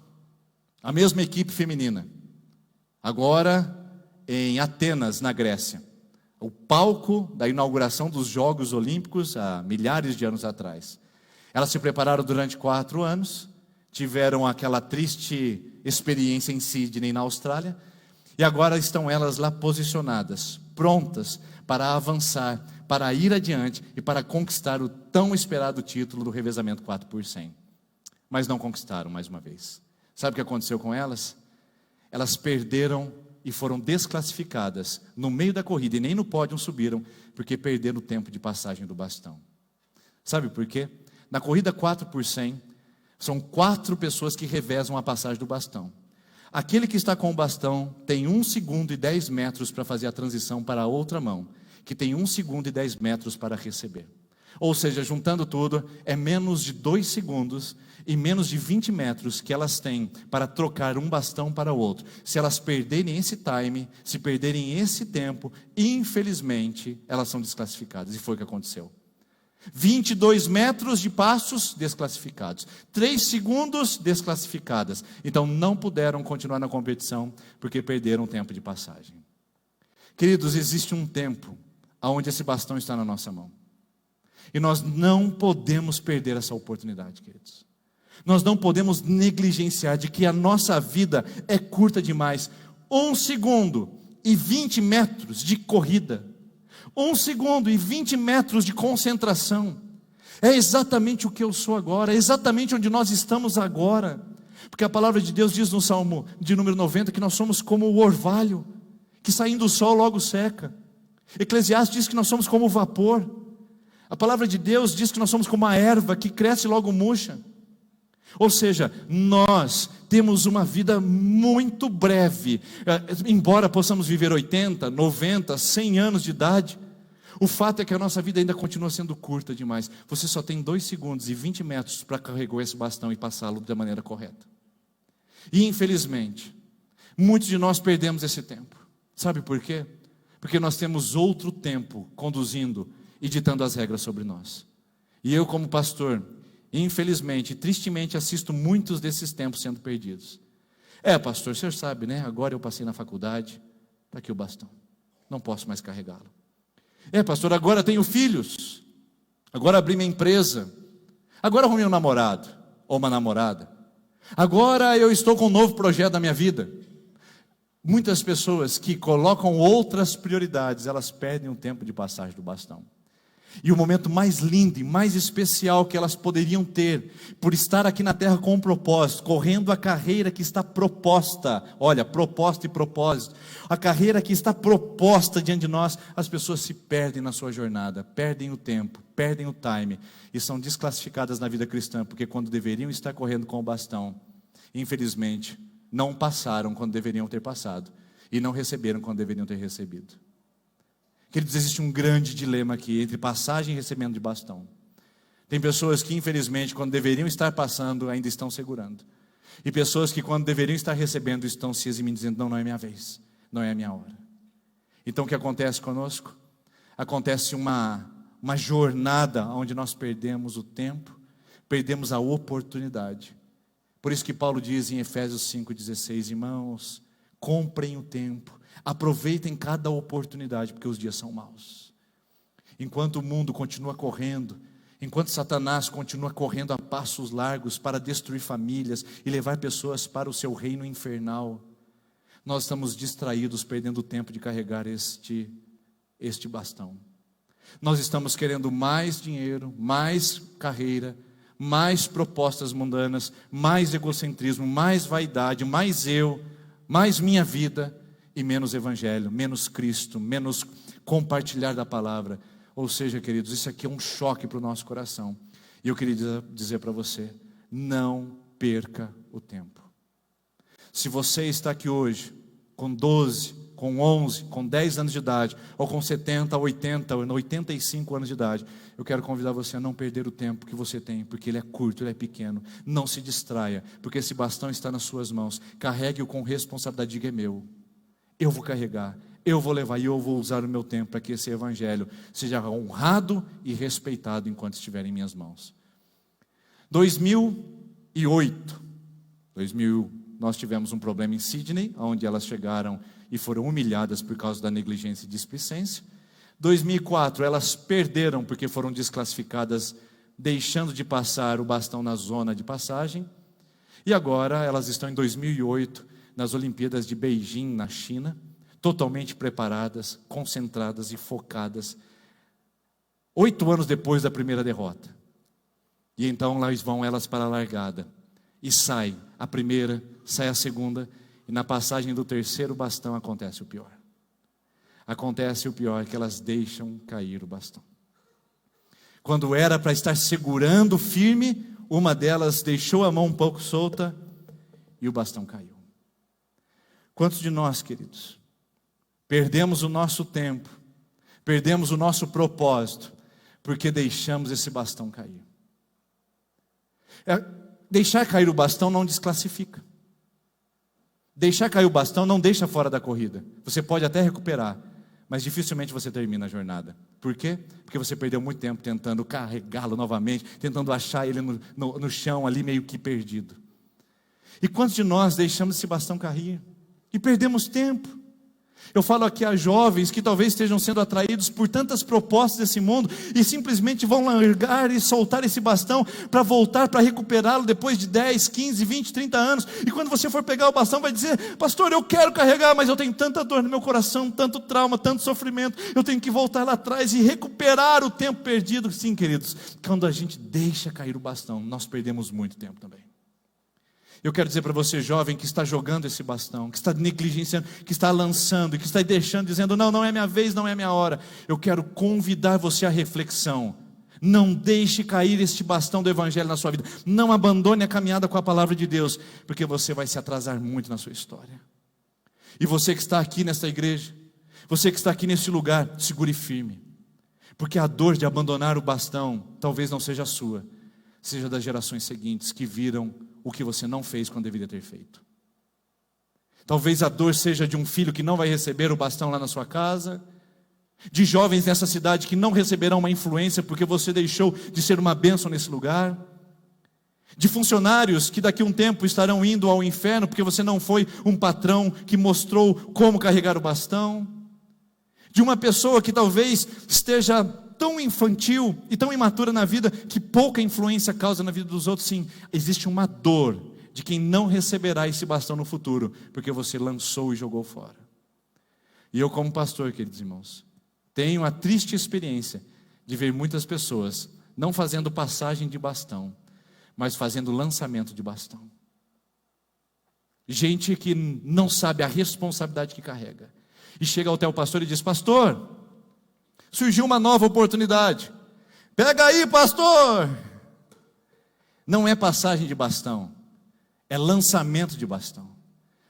a mesma equipe feminina, agora em Atenas, na Grécia, o palco da inauguração dos Jogos Olímpicos há milhares de anos atrás. Elas se prepararam durante 4 anos, tiveram aquela triste experiência em Sydney, na Austrália, e agora estão elas lá posicionadas, prontas para avançar, para ir adiante e para conquistar o tão esperado título do revezamento 4x100. Mas não conquistaram mais uma vez. Sabe o que aconteceu com elas? Elas perderam e foram desclassificadas no meio da corrida, e nem no pódio subiram, porque perderam o tempo de passagem do bastão. Sabe por quê? Na corrida 4x100, são 4 pessoas que revezam a passagem do bastão. Aquele que está com o bastão tem 1 segundo e 10 metros para fazer a transição para a outra mão, que tem 1 segundo e 10 metros para receber. Ou seja, juntando tudo, é menos de 2 segundos e menos de 20 metros que elas têm para trocar um bastão para o outro. Se elas perderem esse time, se perderem esse tempo, infelizmente, elas são desclassificadas. E foi o que aconteceu. 22 metros de passos, desclassificados. 3 segundos, desclassificadas. Então não puderam continuar na competição, porque perderam o tempo de passagem. Queridos, existe um tempo onde esse bastão está na nossa mão. E nós não podemos perder essa oportunidade, queridos. Nós não podemos negligenciar de que a nossa vida é curta demais. 1 segundo e 20 metros de corrida. 1 segundo e 20 metros de concentração. É exatamente o que eu sou agora, é exatamente onde nós estamos agora. Porque a palavra de Deus diz no Salmo de número 90 que nós somos como o orvalho, que saindo do sol logo seca. Eclesiastes diz que nós somos como o vapor. A palavra de Deus diz que nós somos como a erva que cresce e logo murcha. Ou seja, nós temos uma vida muito breve. Embora possamos viver 80, 90, 100 anos de idade, o fato é que a nossa vida ainda continua sendo curta demais. Você só tem 2 segundos e 20 metros para carregar esse bastão e passá-lo da maneira correta. E infelizmente, muitos de nós perdemos esse tempo. Sabe por quê? Porque nós temos outro tempo conduzindo e ditando as regras sobre nós. E eu, como pastor, infelizmente, tristemente, assisto muitos desses tempos sendo perdidos. Pastor, o senhor sabe, né? Agora eu passei na faculdade, está aqui o bastão, não posso mais carregá-lo. Pastor, agora tenho filhos, agora abri minha empresa, agora arrumei um namorado ou uma namorada, agora eu estou com um novo projeto na minha vida. Muitas pessoas que colocam outras prioridades, elas perdem o tempo de passagem do bastão. E o momento mais lindo e mais especial que elas poderiam ter, por estar aqui na terra com um propósito, correndo a carreira que está proposta, olha, proposta e propósito, a carreira que está proposta diante de nós, as pessoas se perdem na sua jornada, perdem o tempo, perdem o time, e são desclassificadas na vida cristã, porque quando deveriam estar correndo com o bastão, infelizmente, não passaram quando deveriam ter passado, e não receberam quando deveriam ter recebido. Queridos, existe um grande dilema aqui entre passagem e recebimento de bastão. Tem pessoas que, infelizmente, quando deveriam estar passando, ainda estão segurando. E pessoas que, quando deveriam estar recebendo, estão se eximindo, dizendo, não é minha vez, não é a minha hora. Então, o que acontece conosco? Acontece uma jornada onde nós perdemos o tempo, perdemos a oportunidade. Por isso que Paulo diz em Efésios 5,16, irmãos, comprem o tempo, aproveitem cada oportunidade, porque os dias são maus. Enquanto o mundo continua correndo, enquanto Satanás continua correndo a passos largos para destruir famílias e levar pessoas para o seu reino infernal, nós estamos distraídos, perdendo tempo de carregar este bastão. Nós estamos querendo mais dinheiro, mais carreira, mais propostas mundanas, mais egocentrismo, mais vaidade, mais eu, mais minha vida e menos evangelho, menos Cristo, menos compartilhar da palavra. Ou seja, queridos, isso aqui é um choque para o nosso coração. E eu queria dizer para você, não perca o tempo. Se você está aqui hoje, com 12, com 11, com 10 anos de idade, ou com 70, 80, ou 85 anos de idade, eu quero convidar você a não perder o tempo que você tem, porque ele é curto, ele é pequeno. Não se distraia, porque esse bastão está nas suas mãos. Carregue-o com responsabilidade, diga: é meu, eu vou carregar, eu vou levar e eu vou usar o meu tempo para que esse evangelho seja honrado e respeitado enquanto estiver em minhas mãos. 2008, nós tivemos um problema em Sydney, onde elas chegaram e foram humilhadas por causa da negligência e displicência. 2004, elas perderam porque foram desclassificadas, deixando de passar o bastão na zona de passagem. E agora elas estão em 2008, nas Olimpíadas de Beijing, na China, totalmente preparadas, concentradas e focadas, 8 anos depois da primeira derrota. E então lá vão elas para a largada, e sai a primeira, sai a segunda, e na passagem do terceiro bastão acontece o pior. Acontece o pior, que elas deixam cair o bastão. Quando era para estar segurando firme, uma delas deixou a mão um pouco solta, e o bastão caiu. Quantos de nós, queridos, perdemos o nosso tempo, perdemos o nosso propósito, porque deixamos esse bastão cair? Deixar cair o bastão não desclassifica. Deixar cair o bastão não deixa fora da corrida. Você pode até recuperar, mas dificilmente você termina a jornada. Por quê? Porque você perdeu muito tempo tentando carregá-lo novamente, tentando achar ele no chão ali meio que perdido. E quantos de nós deixamos esse bastão cair? E perdemos tempo. Eu falo aqui a jovens que talvez estejam sendo atraídos por tantas propostas desse mundo e simplesmente vão largar e soltar esse bastão para voltar, para recuperá-lo depois de 10, 15, 20, 30 anos. E quando você for pegar o bastão vai dizer: pastor, eu quero carregar, mas eu tenho tanta dor no meu coração, tanto trauma, tanto sofrimento, eu tenho que voltar lá atrás e recuperar o tempo perdido. Sim, queridos, quando a gente deixa cair o bastão, nós perdemos muito tempo também. Eu quero dizer para você, jovem, que está jogando esse bastão, que está negligenciando, que está lançando, que está deixando, dizendo: não é minha vez, não é minha hora. Eu quero convidar você à reflexão. Não deixe cair este bastão do evangelho na sua vida. Não abandone a caminhada com a palavra de Deus, porque você vai se atrasar muito na sua história. E você que está aqui nesta igreja, você que está aqui nesse lugar, segure firme, porque a dor de abandonar o bastão talvez não seja a sua, seja das gerações seguintes que viram o que você não fez quando deveria ter feito. Talvez a dor seja de um filho que não vai receber o bastão lá na sua casa, de jovens nessa cidade que não receberão uma influência porque você deixou de ser uma bênção nesse lugar, de funcionários que daqui a um tempo estarão indo ao inferno porque você não foi um patrão que mostrou como carregar o bastão, de uma pessoa que talvez esteja tão infantil e tão imatura na vida que pouca influência causa na vida dos outros. Sim, existe uma dor de quem não receberá esse bastão no futuro, porque você lançou e jogou fora. E eu, como pastor, queridos irmãos, tenho a triste experiência de ver muitas pessoas não fazendo passagem de bastão, mas fazendo lançamento de bastão. Gente que não sabe a responsabilidade que carrega, e chega até o pastor e diz: pastor, surgiu uma nova oportunidade, pega aí, pastor. Não é passagem de bastão, é lançamento de bastão.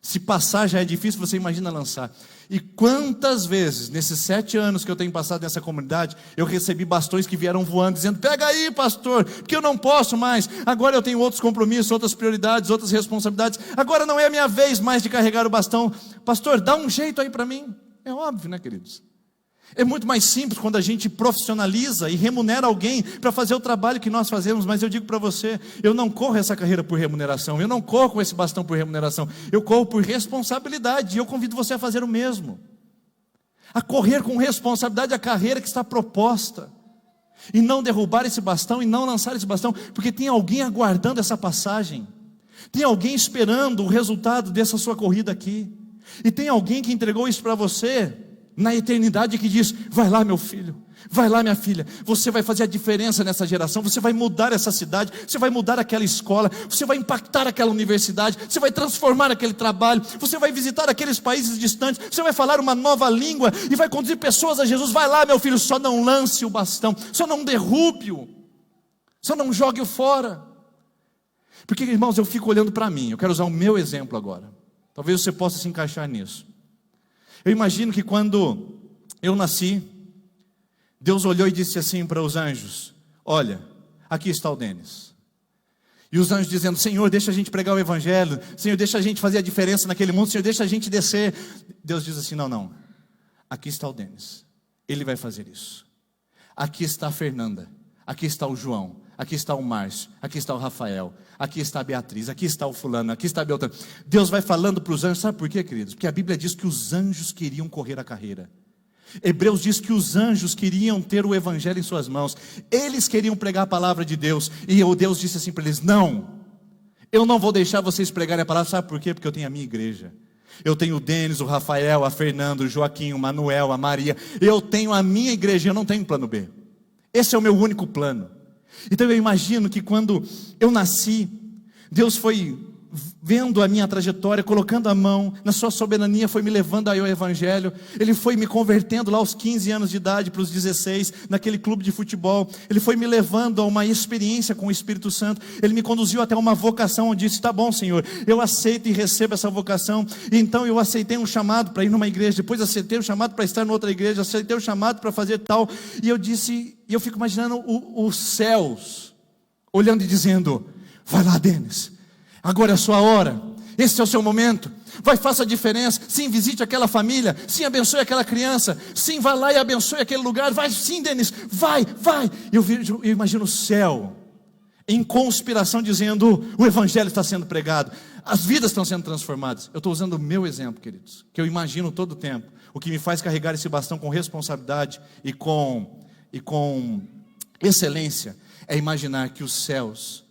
Se passar já é difícil, você imagina lançar. E quantas vezes, nesses 7 anos que eu tenho passado nessa comunidade, eu recebi bastões que vieram voando, dizendo: pega aí, pastor, porque eu não posso mais, agora eu tenho outros compromissos, outras prioridades, outras responsabilidades, agora não é a minha vez mais de carregar o bastão. Pastor, dá um jeito aí para mim. É óbvio, né, queridos? É muito mais simples quando a gente profissionaliza e remunera alguém para fazer o trabalho que nós fazemos. Mas eu digo para você, eu não corro essa carreira por remuneração, eu não corro com esse bastão por remuneração, eu corro por responsabilidade, e eu convido você a fazer o mesmo. a correr com responsabilidade a carreira que está proposta, e não derrubar esse bastão, e não lançar esse bastão, porque tem alguém aguardando essa passagem, tem alguém esperando o resultado dessa sua corrida aqui, e tem alguém que entregou isso para você na eternidade, que diz: vai lá, meu filho, vai lá, minha filha, você vai fazer a diferença nessa geração, você vai mudar essa cidade, você vai mudar aquela escola, você vai impactar aquela universidade, você vai transformar aquele trabalho, você vai visitar aqueles países distantes, você vai falar uma nova língua e vai conduzir pessoas a Jesus. Vai lá, meu filho, só não lance o bastão, só não derrube-o, só não jogue-o fora. Porque, irmãos, eu fico olhando para mim, eu quero usar o meu exemplo agora, talvez você possa se encaixar nisso. Eu imagino que quando eu nasci, Deus olhou e disse assim para os anjos: olha, aqui está o Denis. E os anjos dizendo: Senhor, deixa a gente pregar o evangelho, Senhor, deixa a gente fazer a diferença naquele mundo, Senhor, deixa a gente descer. Deus diz assim: não, aqui está o Denis, ele vai fazer isso. Aqui está a Fernanda, aqui está o João, aqui está o Márcio, aqui está o Rafael, aqui está a Beatriz, aqui está o fulano, aqui está a Beltrano. Deus vai falando para os anjos, sabe por quê, queridos? Porque a Bíblia diz que os anjos queriam correr a carreira. Hebreus diz que os anjos queriam ter o evangelho em suas mãos, eles queriam pregar a palavra de Deus, e Deus disse assim para eles: não, eu não vou deixar vocês pregarem a palavra. Sabe por quê? Porque eu tenho a minha igreja, eu tenho o Denis, o Rafael, a Fernanda, o Joaquim, o Manuel, a Maria, eu tenho a minha igreja, eu não tenho plano B, esse é o meu único plano. Então eu imagino que quando eu nasci, Deus foi vendo a minha trajetória, colocando a mão, na sua soberania foi me levando ao evangelho. Ele foi me convertendo lá aos 15 anos de idade, para os 16, naquele clube de futebol. Ele foi me levando a uma experiência com o Espírito Santo. Ele me conduziu até uma vocação, onde disse: tá bom, Senhor, eu aceito e recebo essa vocação. E então eu aceitei um chamado para ir numa igreja, depois aceitei um chamado para estar em outra igreja, aceitei um chamado para fazer tal, e eu disse, e eu fico imaginando os céus olhando e dizendo: vai lá, Denis, agora é a sua hora, esse é o seu momento, vai, faça a diferença, sim, visite aquela família, sim, abençoe aquela criança, sim, vai lá e abençoe aquele lugar, vai, sim, Denis, vai. Eu imagino o céu em conspiração dizendo: o evangelho está sendo pregado, as vidas estão sendo transformadas. Eu estou usando o meu exemplo, queridos, que eu imagino todo o tempo. O que me faz carregar esse bastão com responsabilidade e com excelência é imaginar que os céus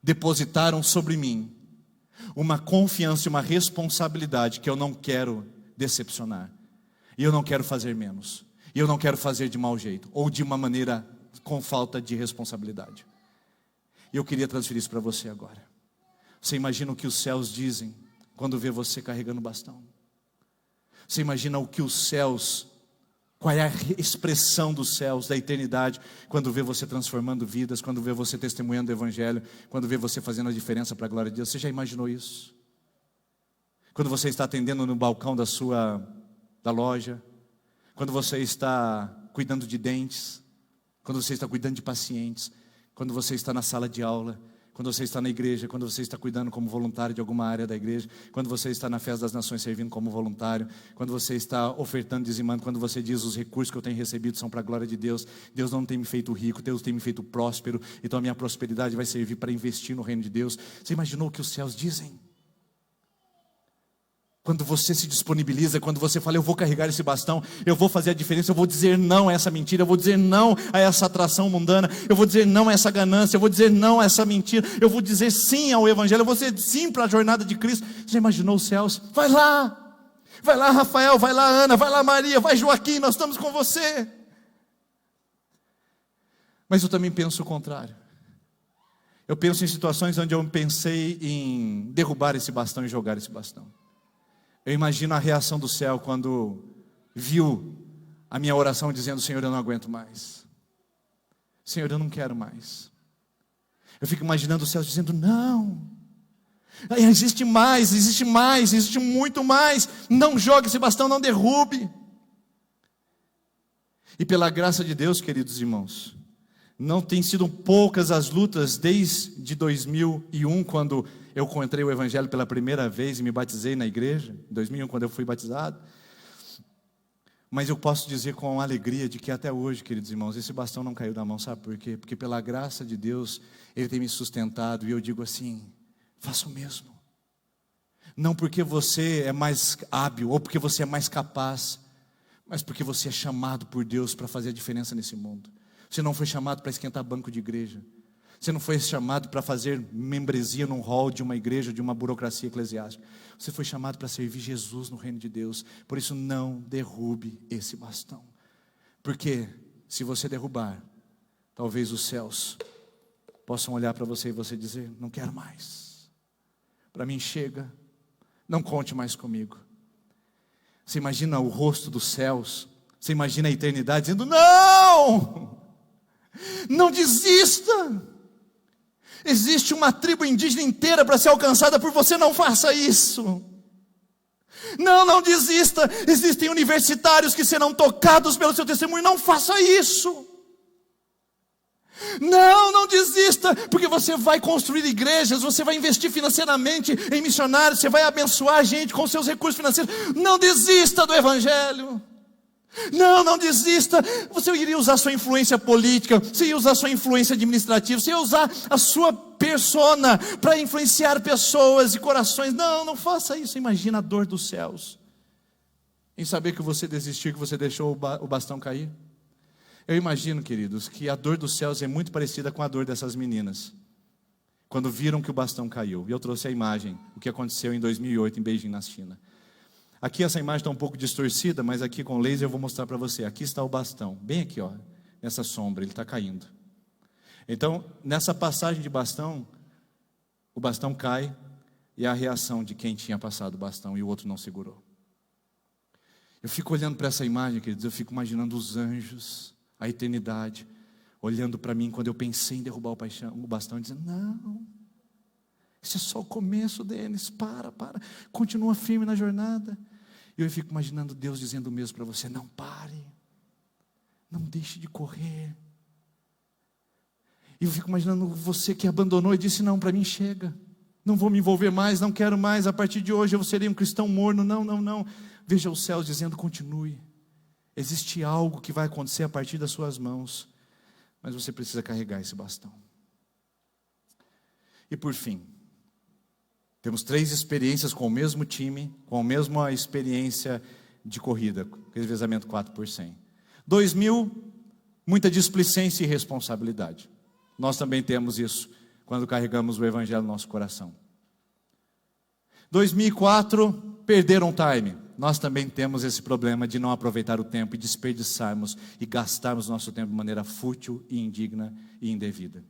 depositaram sobre mim uma confiança e uma responsabilidade que eu não quero decepcionar, e eu não quero fazer menos, e eu não quero fazer de mau jeito, ou de uma maneira com falta de responsabilidade. E eu queria transferir isso para você agora. Você imagina o que os céus dizem quando vê você carregando o bastão? Você imagina o que os céus, qual é a expressão dos céus, da eternidade, quando vê você transformando vidas, quando vê você testemunhando o evangelho, quando vê você fazendo a diferença para a glória de Deus? Você já imaginou isso? Quando você está atendendo no balcão da loja, quando você está cuidando de dentes, quando você está cuidando de pacientes, quando você está na sala de aula, quando você está na igreja, quando você está cuidando como voluntário de alguma área da igreja, quando você está na Festa das Nações servindo como voluntário, quando você está ofertando, dizimando, quando você diz: os recursos que eu tenho recebido são para a glória de Deus, Deus não tem me feito rico, Deus tem me feito próspero, então a minha prosperidade vai servir para investir no reino de Deus. Você imaginou o que os céus dizem? Quando você se disponibiliza, quando você fala: eu vou carregar esse bastão, eu vou fazer a diferença, eu vou dizer não a essa mentira, eu vou dizer não a essa atração mundana, eu vou dizer não a essa ganância, eu vou dizer não a essa mentira, eu vou dizer sim ao evangelho, eu vou dizer sim para a jornada de Cristo. Você já imaginou os céus? Vai lá Rafael, vai lá Ana, vai lá Maria, vai Joaquim, nós estamos com você. Mas eu também penso o contrário. Eu penso em situações onde eu pensei em derrubar esse bastão e jogar esse bastão. Eu imagino a reação do céu quando viu a minha oração dizendo: Senhor, eu não aguento mais, Senhor, eu não quero mais. Eu fico imaginando os céus dizendo: não, existe mais, existe muito mais, não jogue esse bastão, não derrube. E pela graça de Deus, queridos irmãos, não tem sido poucas as lutas desde 2001, quando eu encontrei o evangelho pela primeira vez e me batizei na igreja, em 2001, quando eu fui batizado. Mas eu posso dizer com alegria de que até hoje, queridos irmãos, esse bastão não caiu da mão. Sabe por quê? Porque pela graça de Deus, Ele tem me sustentado. E eu digo assim: faça o mesmo. Não porque você é mais hábil ou porque você é mais capaz, mas porque você é chamado por Deus para fazer a diferença nesse mundo. Você não foi chamado para esquentar banco de igreja. Você não foi chamado para fazer membresia num hall de uma igreja, de uma burocracia eclesiástica. Você foi chamado para servir Jesus no reino de Deus. Por isso não derrube esse bastão. Porque se você derrubar, talvez os céus possam olhar para você e você dizer: não quero mais. Para mim chega. Não conte mais comigo. Você imagina o rosto dos céus. Você imagina a eternidade dizendo: não! Não desista! Existe uma tribo indígena inteira para ser alcançada por você, não faça isso. Não desista. Existem universitários que serão tocados pelo seu testemunho, não faça isso. Não desista, porque você vai construir igrejas, você vai investir financeiramente em missionários, você vai abençoar a gente com seus recursos financeiros. Não desista do evangelho. Não desista. Você iria usar sua influência política, você ia usar sua influência administrativa, você ia usar a sua persona para influenciar pessoas e corações. Não faça isso. Imagina a dor dos céus em saber que você desistiu, que você deixou o bastão cair. Eu imagino, queridos, que a dor dos céus é muito parecida com a dor dessas meninas, quando viram que o bastão caiu. E eu trouxe a imagem, o que aconteceu em 2008 em Beijing, na China. Aqui essa imagem está um pouco distorcida, mas aqui com laser eu vou mostrar para você. Aqui está o bastão, bem aqui, ó, nessa sombra, ele está caindo. Então, nessa passagem de bastão, o bastão cai e a reação de quem tinha passado o bastão e o outro não segurou. Eu fico olhando para essa imagem, queridos, eu fico imaginando os anjos, a eternidade, olhando para mim quando eu pensei em derrubar o bastão, dizendo: não, esse é só o começo, Denis, para, continua firme na jornada. E eu fico imaginando Deus dizendo o mesmo para você: não pare, não deixe de correr. E eu fico imaginando você que abandonou e disse: não, para mim chega, não vou me envolver mais, não quero mais, a partir de hoje eu serei um cristão morno. Não, veja os céus dizendo: continue, existe algo que vai acontecer a partir das suas mãos, mas você precisa carregar esse bastão. E por fim, temos 3 experiências com o mesmo time, com a mesma experiência de corrida, revezamento 4x100. 2000, muita displicência e responsabilidade. Nós também temos isso quando carregamos o evangelho no nosso coração. 2004, perderam time. Nós também temos esse problema de não aproveitar o tempo e desperdiçarmos e gastarmos nosso tempo de maneira fútil e indigna e indevida.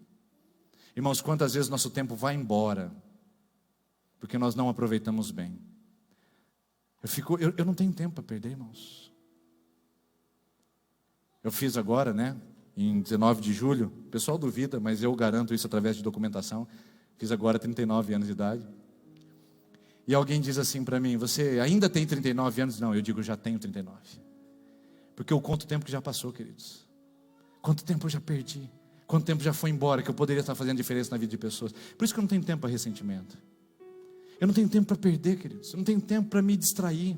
Irmãos, quantas vezes nosso tempo vai embora porque nós não aproveitamos bem? Eu não tenho tempo para perder, irmãos. Eu fiz agora, em 19 de julho, o pessoal duvida, mas eu garanto isso através de documentação. Fiz agora 39 anos de idade. E alguém diz assim para mim: você ainda tem 39 anos? Não, eu digo: já tenho 39. Porque eu conto o tempo que já passou, queridos. Quanto tempo eu já perdi. Quanto tempo já foi embora, que eu poderia estar fazendo diferença na vida de pessoas. Por isso que eu não tenho tempo para ressentimento. Eu não tenho tempo para perder, queridos. Eu não tenho tempo para me distrair.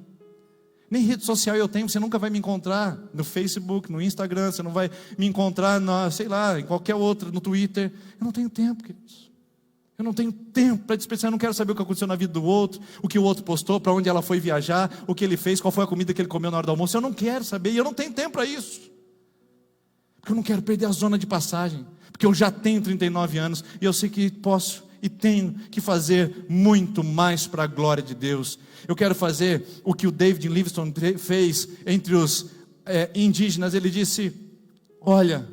Nem rede social eu tenho. Você nunca vai me encontrar no Facebook, no Instagram. Você não vai me encontrar, em qualquer outro, no Twitter. Eu não tenho tempo, queridos. Eu não tenho tempo para desperdiçar. Eu não quero saber o que aconteceu na vida do outro, o que o outro postou, para onde ela foi viajar, o que ele fez, qual foi a comida que ele comeu na hora do almoço. Eu não quero saber, e eu não tenho tempo para isso. Porque eu não quero perder a zona de passagem. Porque eu já tenho 39 anos e eu sei que posso e tenho que fazer muito mais para a glória de Deus. Eu quero fazer o que o David Livingstone fez entre os indígenas. Ele disse: olha,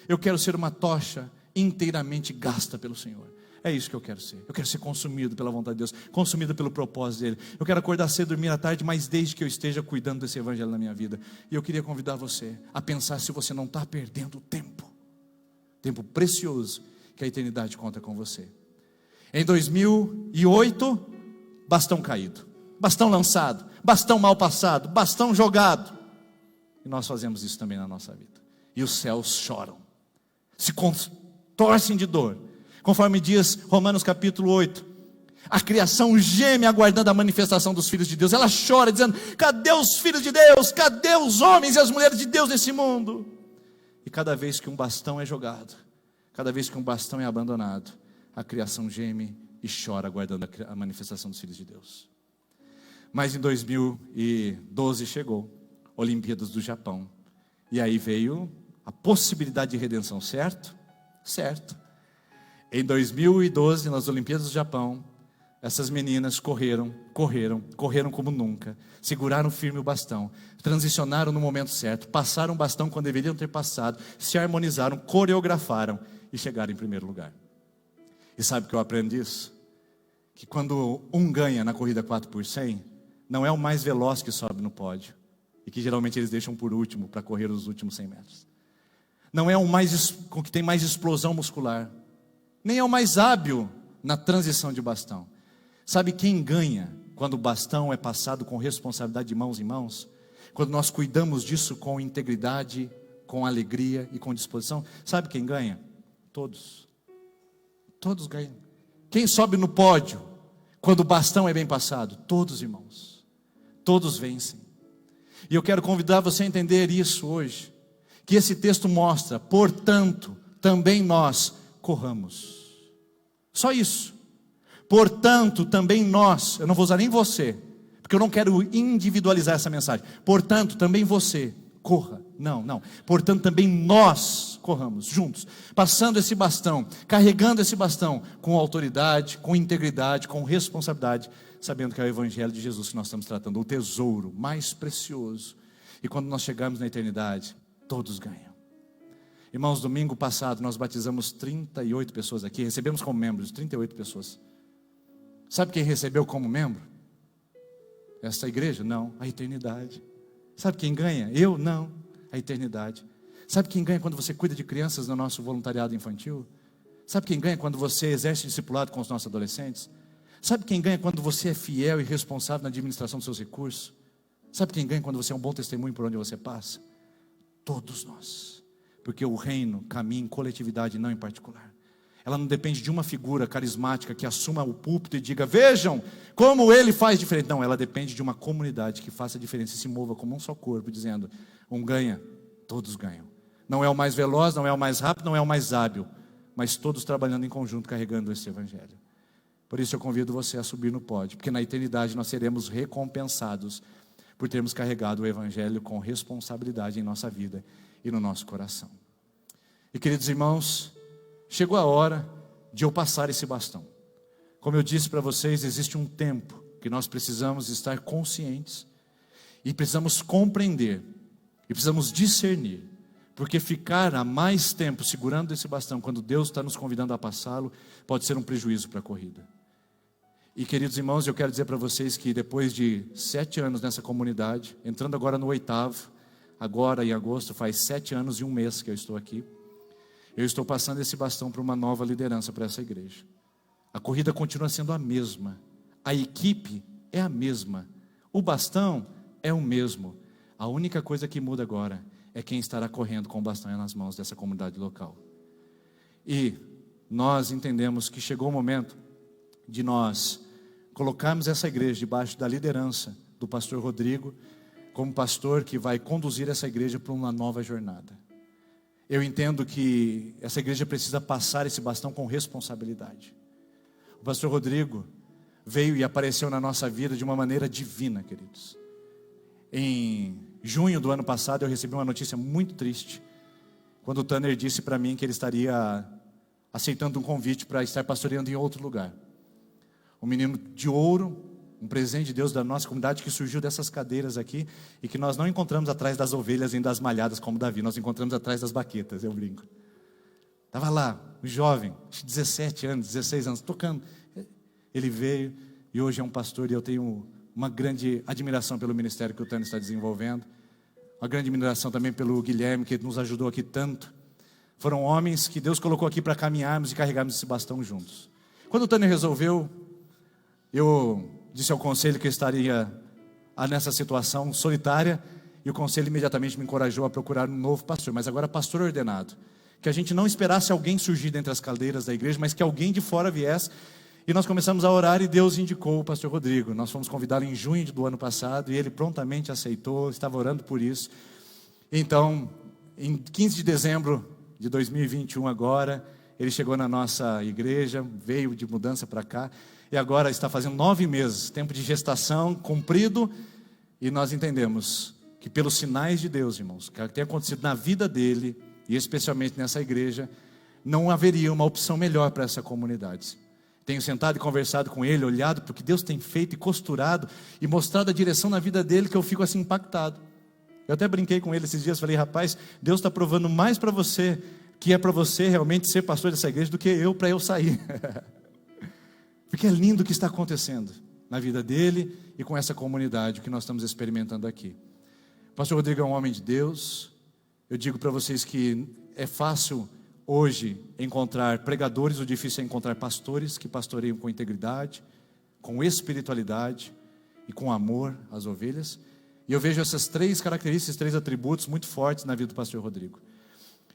eu quero ser uma tocha inteiramente gasta pelo Senhor. É isso que eu quero ser. Eu quero ser consumido pela vontade de Deus, consumido pelo propósito dele. Eu quero acordar cedo, dormir à tarde, mas desde que eu esteja cuidando desse evangelho na minha vida. E eu queria convidar você a pensar se você não está perdendo tempo precioso que a eternidade conta com você. Em 2008, bastão caído, bastão lançado, bastão mal passado, bastão jogado. E nós fazemos isso também na nossa vida. E os céus choram, se contorcem de dor. Conforme diz Romanos capítulo 8, a criação geme aguardando a manifestação dos filhos de Deus. Ela chora dizendo: cadê os filhos de Deus? Cadê os homens e as mulheres de Deus nesse mundo? E cada vez que um bastão é jogado, cada vez que um bastão é abandonado, a criação geme e chora aguardando a manifestação dos filhos de Deus. Mas em 2012 chegou Olimpíadas do Japão. E aí veio a possibilidade de redenção, certo? Certo. Em 2012, nas Olimpíadas do Japão, essas meninas correram como nunca, seguraram firme o bastão, transicionaram no momento certo, passaram o bastão quando deveriam ter passado, se harmonizaram, coreografaram e chegaram em primeiro lugar. E sabe o que eu aprendo disso? Que quando um ganha na corrida 4x100, não é o mais veloz que sobe no pódio, e que geralmente eles deixam por último para correr os últimos 100 metros. Não é o que tem mais explosão muscular, nem é o mais hábil na transição de bastão. Sabe quem ganha quando o bastão é passado com responsabilidade de mãos em mãos? Quando nós cuidamos disso com integridade, com alegria e com disposição? Sabe quem ganha? Todos. Todos ganham. Quem sobe no pódio quando o bastão é bem passado? Todos, irmãos. Todos vencem. E eu quero convidar você a entender isso hoje. Que esse texto mostra, portanto, também nós corramos. Só isso. Portanto, também nós, eu não vou usar nem você, porque eu não quero individualizar essa mensagem. Portanto, também você, corra. Não. Portanto, também nós corramos juntos, passando esse bastão, carregando esse bastão com autoridade, com integridade, com responsabilidade, sabendo que é o Evangelho de Jesus que nós estamos tratando, o tesouro mais precioso. E quando nós chegarmos na eternidade, todos ganham. Irmãos, domingo passado nós batizamos 38 pessoas aqui, recebemos como membros 38 pessoas. Sabe quem recebeu como membro? Essa igreja? Não, a eternidade. Sabe quem ganha? Eu? Não, a eternidade. Sabe quem ganha quando você cuida de crianças no nosso voluntariado infantil? Sabe quem ganha quando você exerce discipulado com os nossos adolescentes? Sabe quem ganha quando você é fiel e responsável na administração dos seus recursos? Sabe quem ganha quando você é um bom testemunho por onde você passa? Todos nós. Porque o reino caminha em coletividade, não em particular. Ela não depende de uma figura carismática que assuma o púlpito e diga, vejam como ele faz diferente. Não, ela depende de uma comunidade que faça diferença e se mova como um só corpo, dizendo, um ganha, todos ganham. Não é o mais veloz, não é o mais rápido, não é o mais hábil, mas todos trabalhando em conjunto, carregando esse Evangelho. Por isso eu convido você a subir no pódio, porque na eternidade nós seremos recompensados por termos carregado o Evangelho com responsabilidade em nossa vida e no nosso coração. E queridos irmãos, chegou a hora de eu passar esse bastão. Como eu disse para vocês, existe um tempo que nós precisamos estar conscientes e precisamos compreender e precisamos discernir, porque ficar há mais tempo segurando esse bastão quando Deus está nos convidando a passá-lo pode ser um prejuízo para a corrida. E queridos irmãos, eu quero dizer para vocês que depois de 7 anos nessa comunidade, entrando agora no 8º, agora em agosto faz 7 anos e 1 mês que eu estou aqui, eu estou passando esse bastão para uma nova liderança para essa igreja. A corrida continua sendo a mesma, a equipe é a mesma, o bastão é o mesmo. A única coisa que muda agora é quem estará correndo com o bastão nas mãos dessa comunidade local. E nós entendemos que chegou o momento de nós colocarmos essa igreja debaixo da liderança do pastor Rodrigo, como pastor que vai conduzir essa igreja para uma nova jornada. Eu entendo que essa igreja precisa passar esse bastão com responsabilidade. O pastor Rodrigo veio e apareceu na nossa vida de uma maneira divina, queridos. Em junho do ano passado eu recebi uma notícia muito triste, quando o Tanner disse para mim que ele estaria aceitando um convite para estar pastoreando em outro lugar. Um menino de ouro, um presente de Deus da nossa comunidade que surgiu dessas cadeiras aqui e que nós não encontramos atrás das ovelhas e das malhadas como Davi, nós encontramos atrás das baquetas, eu brinco. Estava lá, um jovem, 17 anos, 16 anos, tocando. Ele veio e hoje é um pastor e eu tenho uma grande admiração pelo ministério que o Tânia está desenvolvendo. Uma grande admiração também pelo Guilherme, que nos ajudou aqui tanto. Foram homens que Deus colocou aqui para caminharmos e carregarmos esse bastão juntos. Quando o Tânia resolveu, eu disse ao conselho que eu estaria nessa situação solitária, e o conselho imediatamente me encorajou a procurar um novo pastor, mas agora pastor ordenado. Que a gente não esperasse alguém surgir dentre as cadeiras da igreja, mas que alguém de fora viesse. E nós começamos a orar e Deus indicou o pastor Rodrigo. Nós fomos convidados em junho do ano passado e ele prontamente aceitou, estava orando por isso. Então, em 15 de dezembro de 2021 agora, ele chegou na nossa igreja, veio de mudança para cá. E agora está fazendo 9 meses, tempo de gestação cumprido. E nós entendemos que pelos sinais de Deus, irmãos, que tem acontecido na vida dele, e especialmente nessa igreja, não haveria uma opção melhor para essa comunidade. Tenho sentado e conversado com ele, olhado para o que Deus tem feito e costurado, e mostrado a direção na vida dele, que eu fico assim impactado. Eu até brinquei com ele esses dias, falei, rapaz, Deus está provando mais para você, que é para você realmente ser pastor dessa igreja, do que eu para eu sair. Porque é lindo o que está acontecendo na vida dele e com essa comunidade, o que nós estamos experimentando aqui. O pastor Rodrigo é um homem de Deus. Eu digo para vocês que é fácil hoje encontrar pregadores, o difícil é encontrar pastores que pastoreiam com integridade, com espiritualidade e com amor às ovelhas. E eu vejo essas 3 características, esses 3 atributos muito fortes na vida do pastor Rodrigo.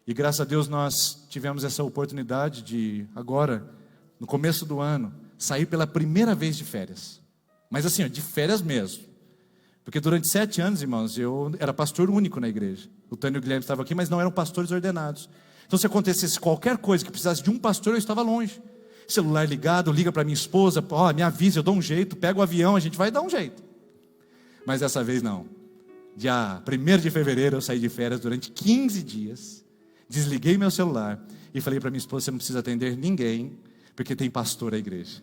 E graças a Deus nós tivemos essa oportunidade de agora, no começo do ano, sair pela primeira vez de férias. Mas assim, de férias mesmo. Porque durante 7 anos, irmãos, eu era pastor único na igreja. O Tânio e o Guilherme estavam aqui, mas não eram pastores ordenados. Então se acontecesse qualquer coisa que precisasse de um pastor, eu estava longe. Celular ligado, liga para minha esposa, me avisa, eu dou um jeito, pega o avião, a gente vai dar um jeito. Mas dessa vez não. Dia 1º de fevereiro eu saí de férias durante 15 dias. Desliguei meu celular e falei para minha esposa, você não precisa atender ninguém, porque tem pastor na igreja.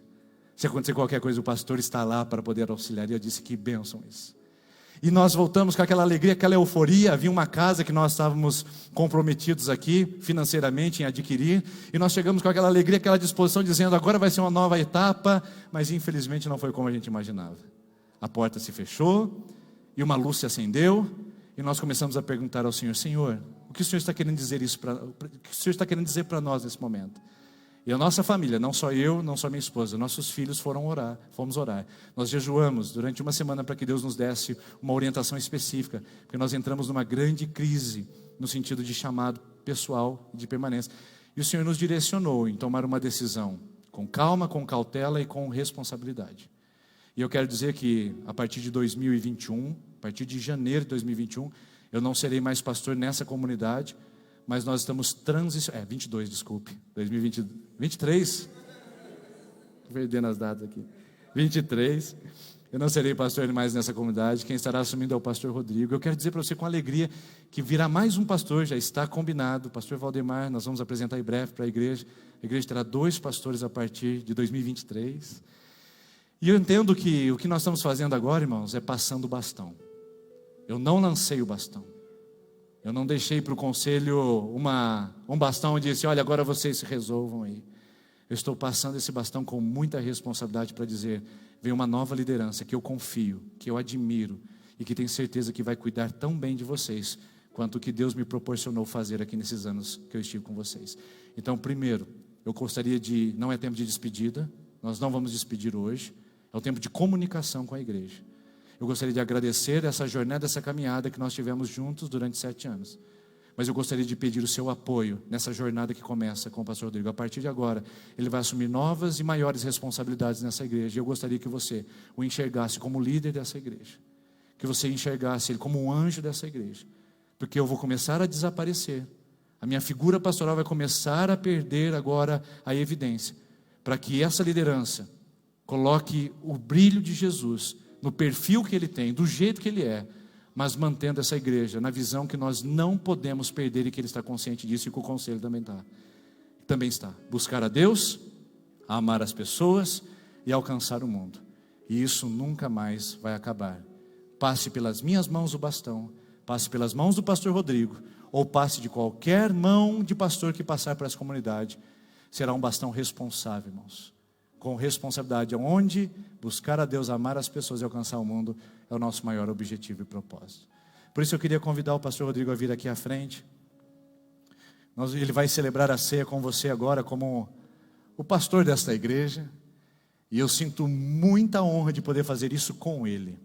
Se acontecer qualquer coisa, o pastor está lá para poder auxiliar. E eu disse, que bênção isso. E nós voltamos com aquela alegria, aquela euforia. Havia uma casa que nós estávamos comprometidos aqui, financeiramente, em adquirir. E nós chegamos com aquela alegria, aquela disposição, dizendo, agora vai ser uma nova etapa. Mas infelizmente não foi como a gente imaginava. A porta se fechou, e uma luz se acendeu. E nós começamos a perguntar ao Senhor, Senhor, o que o Senhor está querendo dizer o que o Senhor está querendo dizer para nós nesse momento? E a nossa família, não só eu, não só minha esposa, nossos filhos fomos orar. Nós jejuamos durante uma semana para que Deus nos desse uma orientação específica, porque nós entramos numa grande crise, no sentido de chamado pessoal e de permanência. E o Senhor nos direcionou em tomar uma decisão com calma, com cautela e com responsabilidade. E eu quero dizer que a partir de 2021, a partir de janeiro de 2021, eu não serei mais pastor nessa comunidade, mas nós estamos 22, desculpe, 2023, perdendo as datas aqui, 23, eu não serei pastor mais nessa comunidade, quem estará assumindo é o pastor Rodrigo. Eu quero dizer para você com alegria, que virá mais um pastor, já está combinado, o pastor Valdemar, nós vamos apresentar em breve para a igreja terá 2 pastores a partir de 2023, e eu entendo que o que nós estamos fazendo agora, irmãos, é passando o bastão. Eu não lancei o bastão. Eu não deixei para o conselho um bastão e disse, olha, agora vocês se resolvam aí. Eu estou passando esse bastão com muita responsabilidade para dizer, vem uma nova liderança que eu confio, que eu admiro e que tenho certeza que vai cuidar tão bem de vocês quanto o que Deus me proporcionou fazer aqui nesses anos que eu estive com vocês. Então, primeiro, eu gostaria não é tempo de despedida, nós não vamos despedir hoje, é o tempo de comunicação com a igreja. Eu gostaria de agradecer essa jornada, essa caminhada que nós tivemos juntos durante 7 anos. Mas eu gostaria de pedir o seu apoio nessa jornada que começa com o pastor Rodrigo. A partir de agora, ele vai assumir novas e maiores responsabilidades nessa igreja. E eu gostaria que você o enxergasse como líder dessa igreja. Que você enxergasse ele como um anjo dessa igreja. Porque eu vou começar a desaparecer. A minha figura pastoral vai começar a perder agora a evidência. Para que essa liderança coloque o brilho de Jesus no perfil que ele tem, do jeito que ele é, mas mantendo essa igreja na visão que nós não podemos perder e que ele está consciente disso e que o conselho também está. Buscar a Deus, amar as pessoas e alcançar o mundo. E isso nunca mais vai acabar. Passe pelas minhas mãos o bastão, passe pelas mãos do pastor Rodrigo, ou passe de qualquer mão de pastor que passar por essa comunidade, será um bastão responsável, irmãos. Com responsabilidade, onde buscar a Deus, amar as pessoas e alcançar o mundo é o nosso maior objetivo e propósito. Por isso eu queria convidar o pastor Rodrigo a vir aqui à frente. Ele vai celebrar a ceia com você agora como o pastor desta igreja. E eu sinto muita honra de poder fazer isso com ele.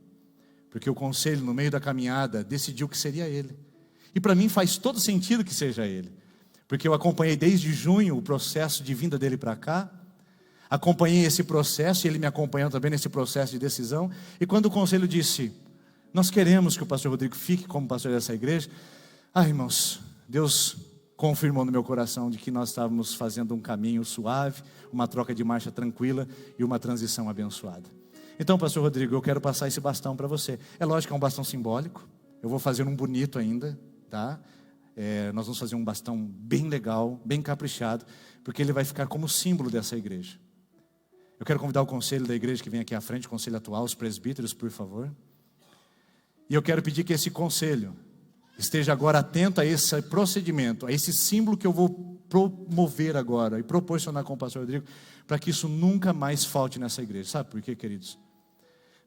Porque o conselho, no meio da caminhada, decidiu que seria ele. E para mim faz todo sentido que seja ele. Porque eu acompanhei desde junho o processo de vinda dele para cá. Acompanhei esse processo e ele me acompanhou também nesse processo de decisão. E quando o conselho disse, nós queremos que o pastor Rodrigo fique como pastor dessa igreja. Irmãos, Deus confirmou no meu coração de que nós estávamos fazendo um caminho suave, uma troca de marcha tranquila e uma transição abençoada. Então, pastor Rodrigo, eu quero passar esse bastão para você. É lógico que é um bastão simbólico. Eu vou fazer um bonito ainda, tá? Nós vamos fazer um bastão bem legal, bem caprichado, porque ele vai ficar como símbolo dessa igreja. Eu quero convidar o conselho da igreja que vem aqui à frente, o conselho atual, os presbíteros, por favor. E eu quero pedir que esse conselho esteja agora atento a esse procedimento, a esse símbolo que eu vou promover agora e proporcionar com o pastor Rodrigo, para que isso nunca mais falte nessa igreja. Sabe por quê, queridos?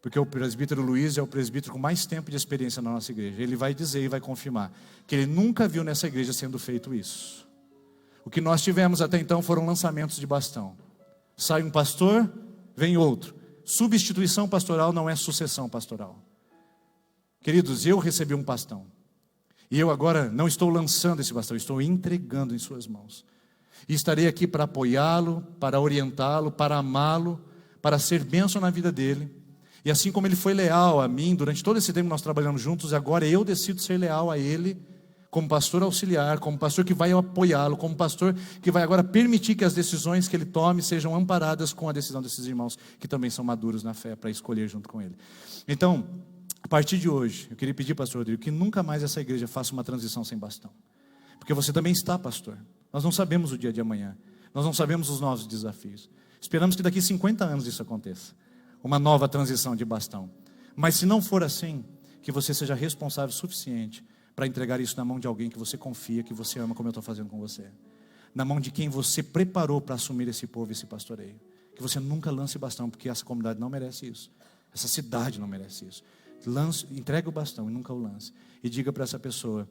Porque o presbítero Luiz é o presbítero com mais tempo de experiência na nossa igreja. Ele vai dizer e vai confirmar que ele nunca viu nessa igreja sendo feito isso. O que nós tivemos até então foram lançamentos de bastão. Sai um pastor, vem outro. Substituição pastoral não é sucessão pastoral. Queridos, eu recebi um bastão. E eu agora não estou lançando esse bastão, estou entregando em suas mãos. E estarei aqui para apoiá-lo, para orientá-lo, para amá-lo, para ser bênção na vida dele. E assim como ele foi leal a mim, durante todo esse tempo nós trabalhamos juntos, agora eu decido ser leal a ele, como pastor auxiliar, como pastor que vai apoiá-lo, como pastor que vai agora permitir que as decisões que ele tome sejam amparadas com a decisão desses irmãos, que também são maduros na fé, para escolher junto com ele. Então, a partir de hoje, eu queria pedir, pastor Rodrigo, que nunca mais essa igreja faça uma transição sem bastão. Porque você também está, pastor. Nós não sabemos o dia de amanhã. Nós não sabemos os novos desafios. Esperamos que daqui 50 anos isso aconteça. Uma nova transição de bastão. Mas se não for assim, que você seja responsável o suficiente para entregar isso na mão de alguém que você confia, que você ama, como eu estou fazendo com você. Na mão de quem você preparou para assumir esse povo, esse pastoreio. Que você nunca lance bastão, porque essa comunidade não merece isso. Essa cidade não merece isso. Entregue o bastão e nunca o lance. E diga para essa pessoa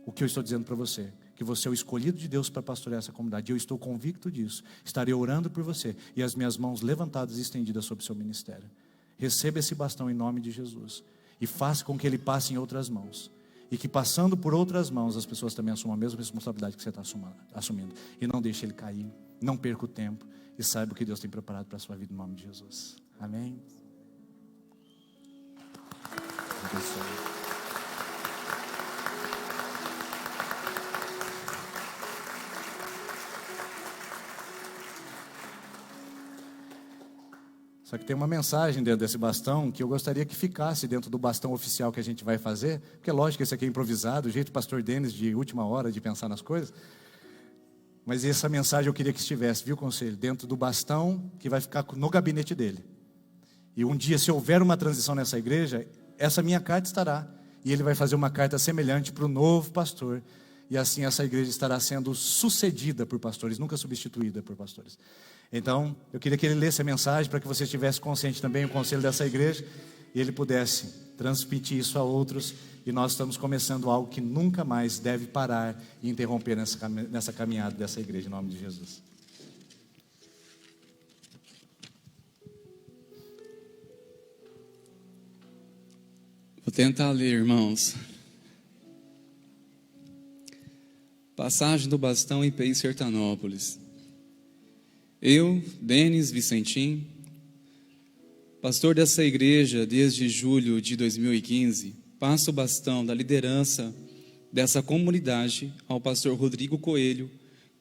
o que eu estou dizendo para você. Que você é o escolhido de Deus para pastorear essa comunidade. E eu estou convicto disso. Estarei orando por você. E as minhas mãos levantadas e estendidas sobre o seu ministério. Receba esse bastão em nome de Jesus. E faça com que ele passe em outras mãos. E que passando por outras mãos, as pessoas também assumam a mesma responsabilidade que você está assumindo. E não deixe ele cair. Não perca o tempo. E saiba o que Deus tem preparado para a sua vida em nome de Jesus. Amém. Só que tem uma mensagem dentro desse bastão que eu gostaria que ficasse dentro do bastão oficial que a gente vai fazer, porque é lógico que esse aqui é improvisado, o jeito do pastor Denis de última hora de pensar nas coisas. Mas essa mensagem eu queria que estivesse, viu, conselho? Dentro do bastão que vai ficar no gabinete dele. E um dia, se houver uma transição nessa igreja, essa minha carta estará. E ele vai fazer uma carta semelhante para o novo pastor. E assim essa igreja estará sendo sucedida por pastores, nunca substituída por pastores. Então, eu queria que ele lesse a mensagem para que você estivesse consciente também do conselho dessa igreja e ele pudesse transmitir isso a outros. E nós estamos começando algo que nunca mais deve parar e interromper nessa caminhada dessa igreja, em nome de Jesus. Vou tentar ler, irmãos. Passagem do bastão em P. Sertanópolis. Eu, Denis Vicentim, pastor dessa igreja desde julho de 2015, passo o bastão da liderança dessa comunidade ao pastor Rodrigo Coelho,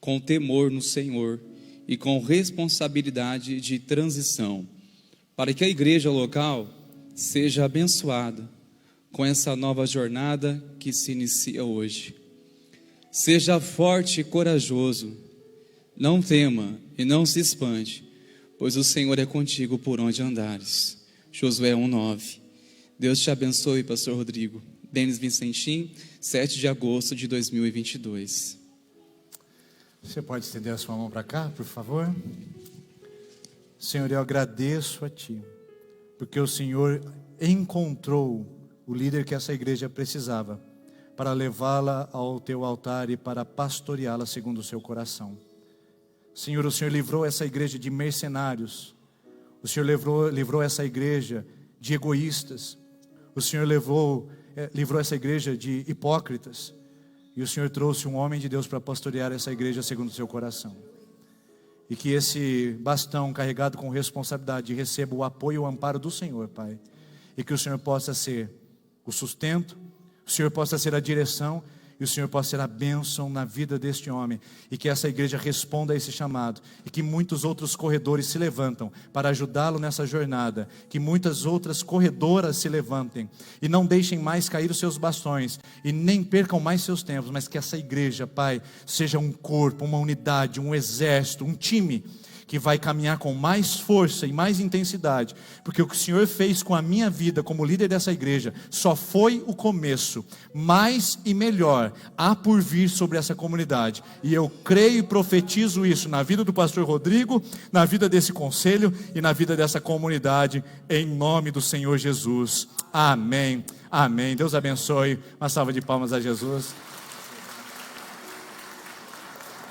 com temor no Senhor e com responsabilidade de transição, para que a igreja local seja abençoada com essa nova jornada que se inicia hoje. Seja forte e corajoso, não tema e não se espante, pois o Senhor é contigo por onde andares. Josué 1:9. Deus te abençoe, pastor Rodrigo. Denis Vicentim, 7 de agosto de 2022. Você pode estender a sua mão para cá, por favor? Senhor, eu agradeço a Ti, porque o Senhor encontrou o líder que essa igreja precisava, para levá-la ao Teu altar e para pastoreá-la segundo o Seu coração. Senhor, o Senhor livrou essa igreja de mercenários, o Senhor livrou essa igreja de egoístas, o Senhor livrou essa igreja de hipócritas, e o Senhor trouxe um homem de Deus para pastorear essa igreja segundo o Seu coração. E que esse bastão carregado com responsabilidade receba o apoio e o amparo do Senhor, Pai, e que o Senhor possa ser o sustento, o Senhor possa ser a direção, e o Senhor possa ser a bênção na vida deste homem, e que essa igreja responda a esse chamado, e que muitos outros corredores se levantam para ajudá-lo nessa jornada, que muitas outras corredoras se levantem, e não deixem mais cair os seus bastões, e nem percam mais seus tempos, mas que essa igreja, Pai, seja um corpo, uma unidade, um exército, um time, que vai caminhar com mais força e mais intensidade, porque o que o Senhor fez com a minha vida como líder dessa igreja, só foi o começo. Mais e melhor há por vir sobre essa comunidade, e eu creio e profetizo isso na vida do pastor Rodrigo, na vida desse conselho e na vida dessa comunidade, em nome do Senhor Jesus, amém, amém. Deus abençoe, uma salva de palmas a Jesus.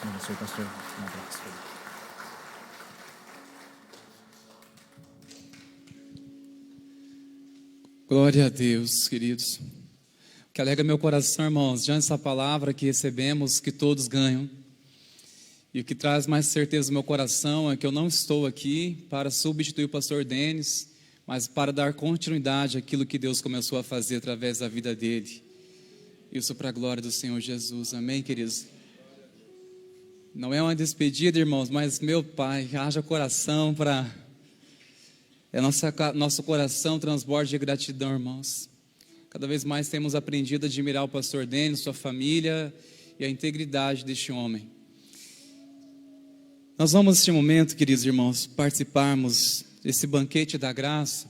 Abençoe, pastor. Um abraço. Glória a Deus, queridos. O que alegra meu coração, irmãos, diante dessa palavra que recebemos, que todos ganham. E o que traz mais certeza no meu coração é que eu não estou aqui para substituir o pastor Denis, mas para dar continuidade àquilo que Deus começou a fazer através da vida dele. Isso para a glória do Senhor Jesus. Amém, queridos? Não é uma despedida, irmãos, mas meu Pai, haja coração para... nosso coração transborde de gratidão, irmãos. Cada vez mais temos aprendido a admirar o pastor Denis, sua família e a integridade deste homem. Nós vamos neste momento, queridos irmãos, participarmos desse banquete da graça.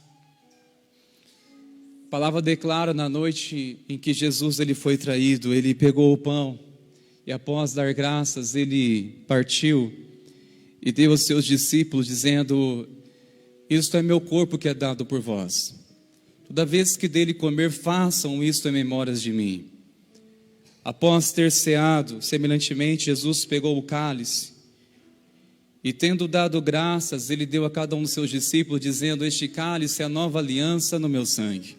A palavra declara na noite em que Jesus ele foi traído, ele pegou o pão e após dar graças, ele partiu e deu aos seus discípulos dizendo: isto é meu corpo que é dado por vós. Toda vez que dele comer, façam isto em memórias de mim. Após ter ceado, semelhantemente, Jesus pegou o cálice e, tendo dado graças, ele deu a cada um dos seus discípulos, dizendo: este cálice é a nova aliança no meu sangue.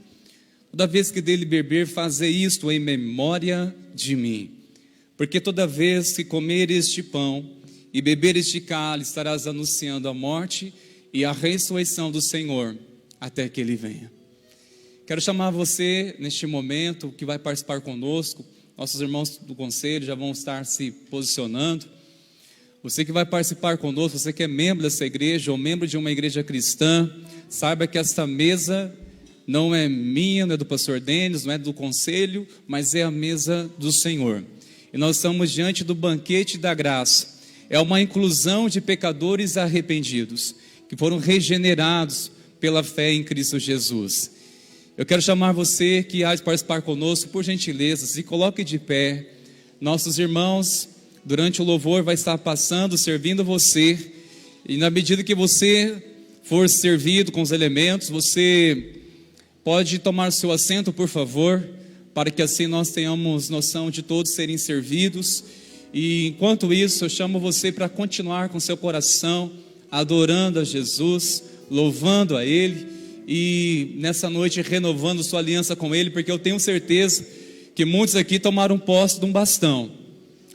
Toda vez que dele beber, fazei isto em memória de mim. Porque toda vez que comer este pão e beber este cálice, estarás anunciando a morte e a ressurreição do Senhor, até que Ele venha. Quero chamar você, neste momento, que vai participar conosco. Nossos irmãos do conselho já vão estar se posicionando. Você que vai participar conosco, você que é membro dessa igreja, ou membro de uma igreja cristã, saiba que esta mesa não é minha, não é do pastor Denis, não é do conselho, mas é a mesa do Senhor. E nós estamos diante do banquete da graça. É uma inclusão de pecadores arrependidos, que foram regenerados pela fé em Cristo Jesus. Eu quero chamar você que há de participar conosco, por gentileza, se coloque de pé. Nossos irmãos, durante o louvor, vai estar passando, servindo você. E na medida que você for servido com os elementos, você pode tomar seu assento, por favor, para que assim nós tenhamos noção de todos serem servidos. E enquanto isso, eu chamo você para continuar com seu coração adorando a Jesus, louvando a Ele e nessa noite renovando sua aliança com Ele, porque eu tenho certeza que muitos aqui tomaram posse de um bastão,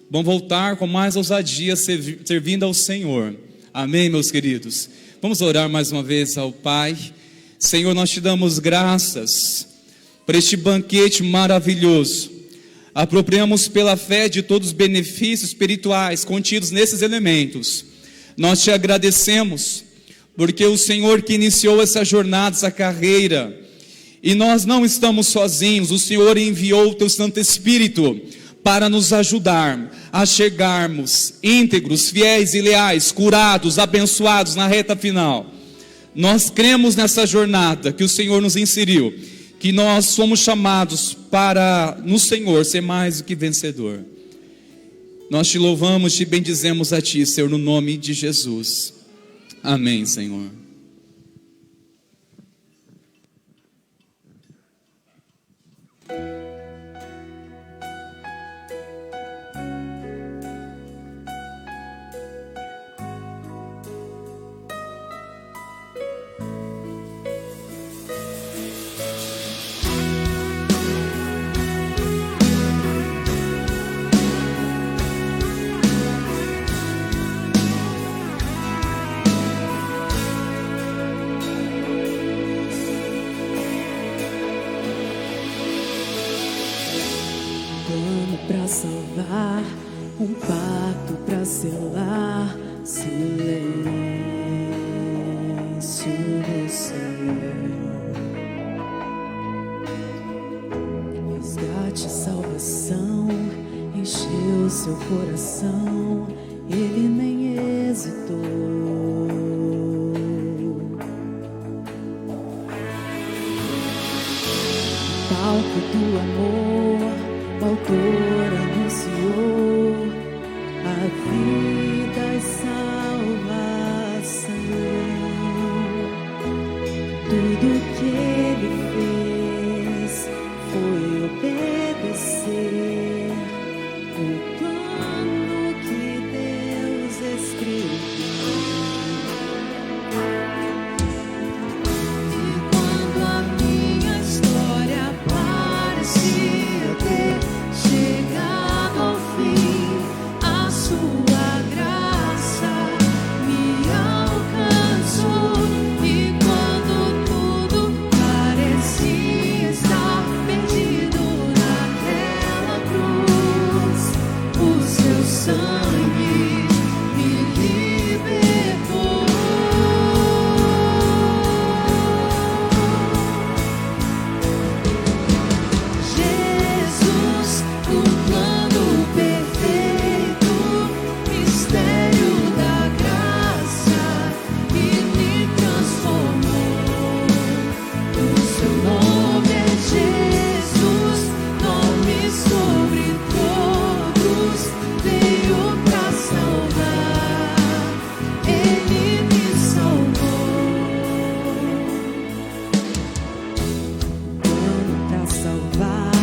vão voltar com mais ousadia servindo ao Senhor. Amém, meus queridos? Vamos orar mais uma vez ao Pai. Senhor, nós te damos graças por este banquete maravilhoso. Apropriamos pela fé de todos os benefícios espirituais contidos nesses elementos. Nós te agradecemos, porque o Senhor que iniciou essa jornada, essa carreira, e nós não estamos sozinhos, o Senhor enviou o teu Santo Espírito para nos ajudar a chegarmos íntegros, fiéis e leais, curados, abençoados na reta final. Nós cremos nessa jornada que o Senhor nos inseriu, que nós somos chamados para, no Senhor, ser mais do que vencedor. Nós te louvamos, te bendizemos a ti, Senhor, no nome de Jesus. Amém, Senhor. pra salvar, um pacto pra selar, silêncio no céu. Resgate, salvação, encheu seu coração, ele nem hesitou. Palco do amor, o autor anunciou a vida e salvação. Tudo que ele fez foi obedecer o plano que Deus escreveu. E quando a minha história parecia ter chegado ao fim, a sua graça me alcançou. E quando tudo parecia estar perdido naquela cruz, o seu sangue me libertou. Jesus, o plano perfeito, mistério da graça que me transformou. O seu nome é Jesus, nome sobre todos, veio pra salvar, ele me salvou. Plano pra salvar,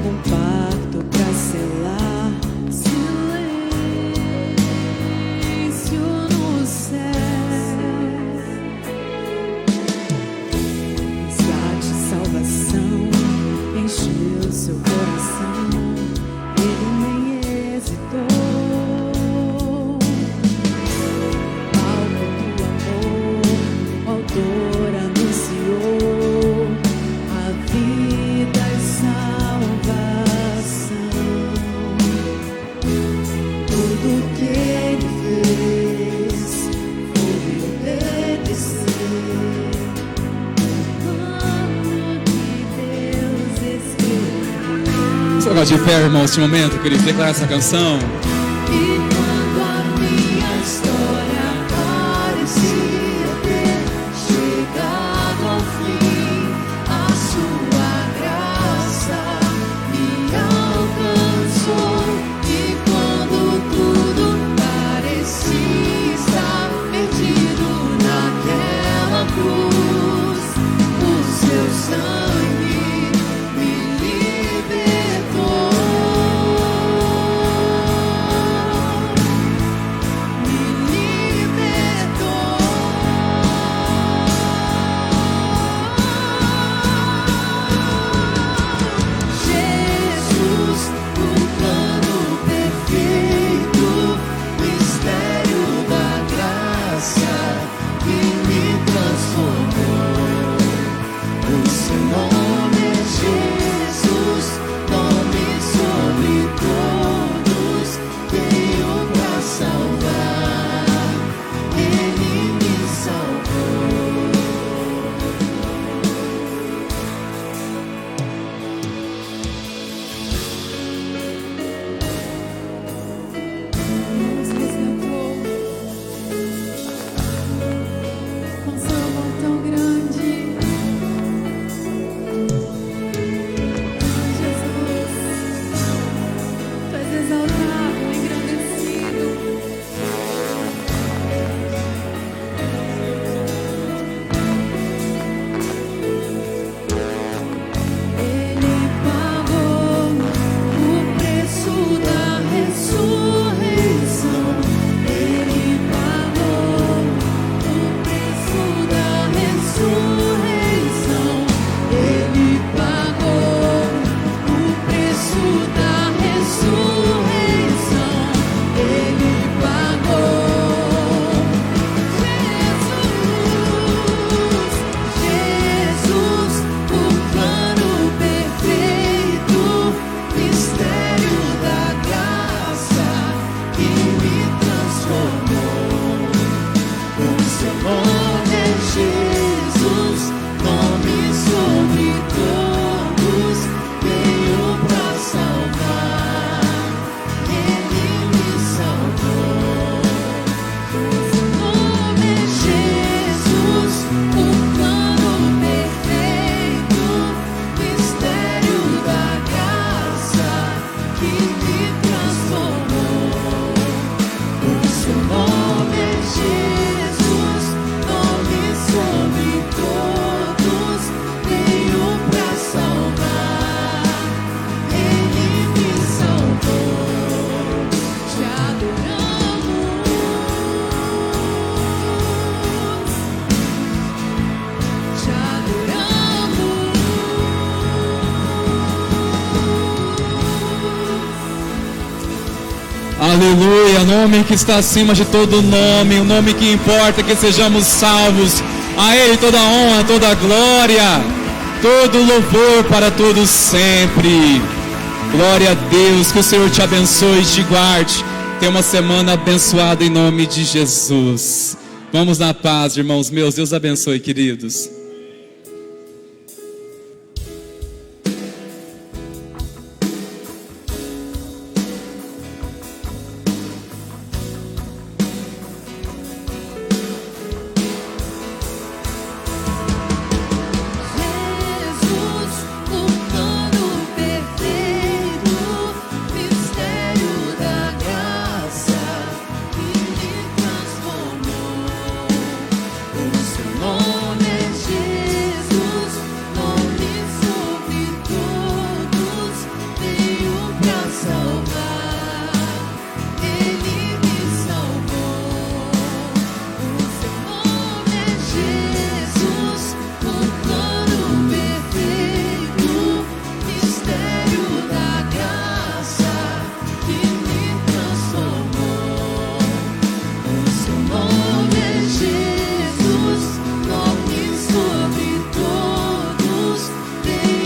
um pacto pra selar, silêncio no céu. Resgate, salvação, encheu seu coração, ele nem hesitou. Palco do amor, o autor anunciou a vida e salvação. Tudo que ele fez foi obedecer o plano que Deus escreveu. Vamos colocar de pé, irmãos, neste momento, queridos, declarar essa canção. E quando a minha história parecia ter chegado ao fim, a sua graça me alcançou. E quando tudo parecia estar perdido naquela cruz, o seu sangue me libertou. Aleluia, nome que está acima de todo nome, o nome que importa que sejamos salvos. A Ele toda a honra, toda a glória, todo louvor para todos sempre. Glória a Deus, que o Senhor te abençoe e te guarde. Tenha uma semana abençoada em nome de Jesus. Vamos na paz, irmãos meus. Deus abençoe, queridos.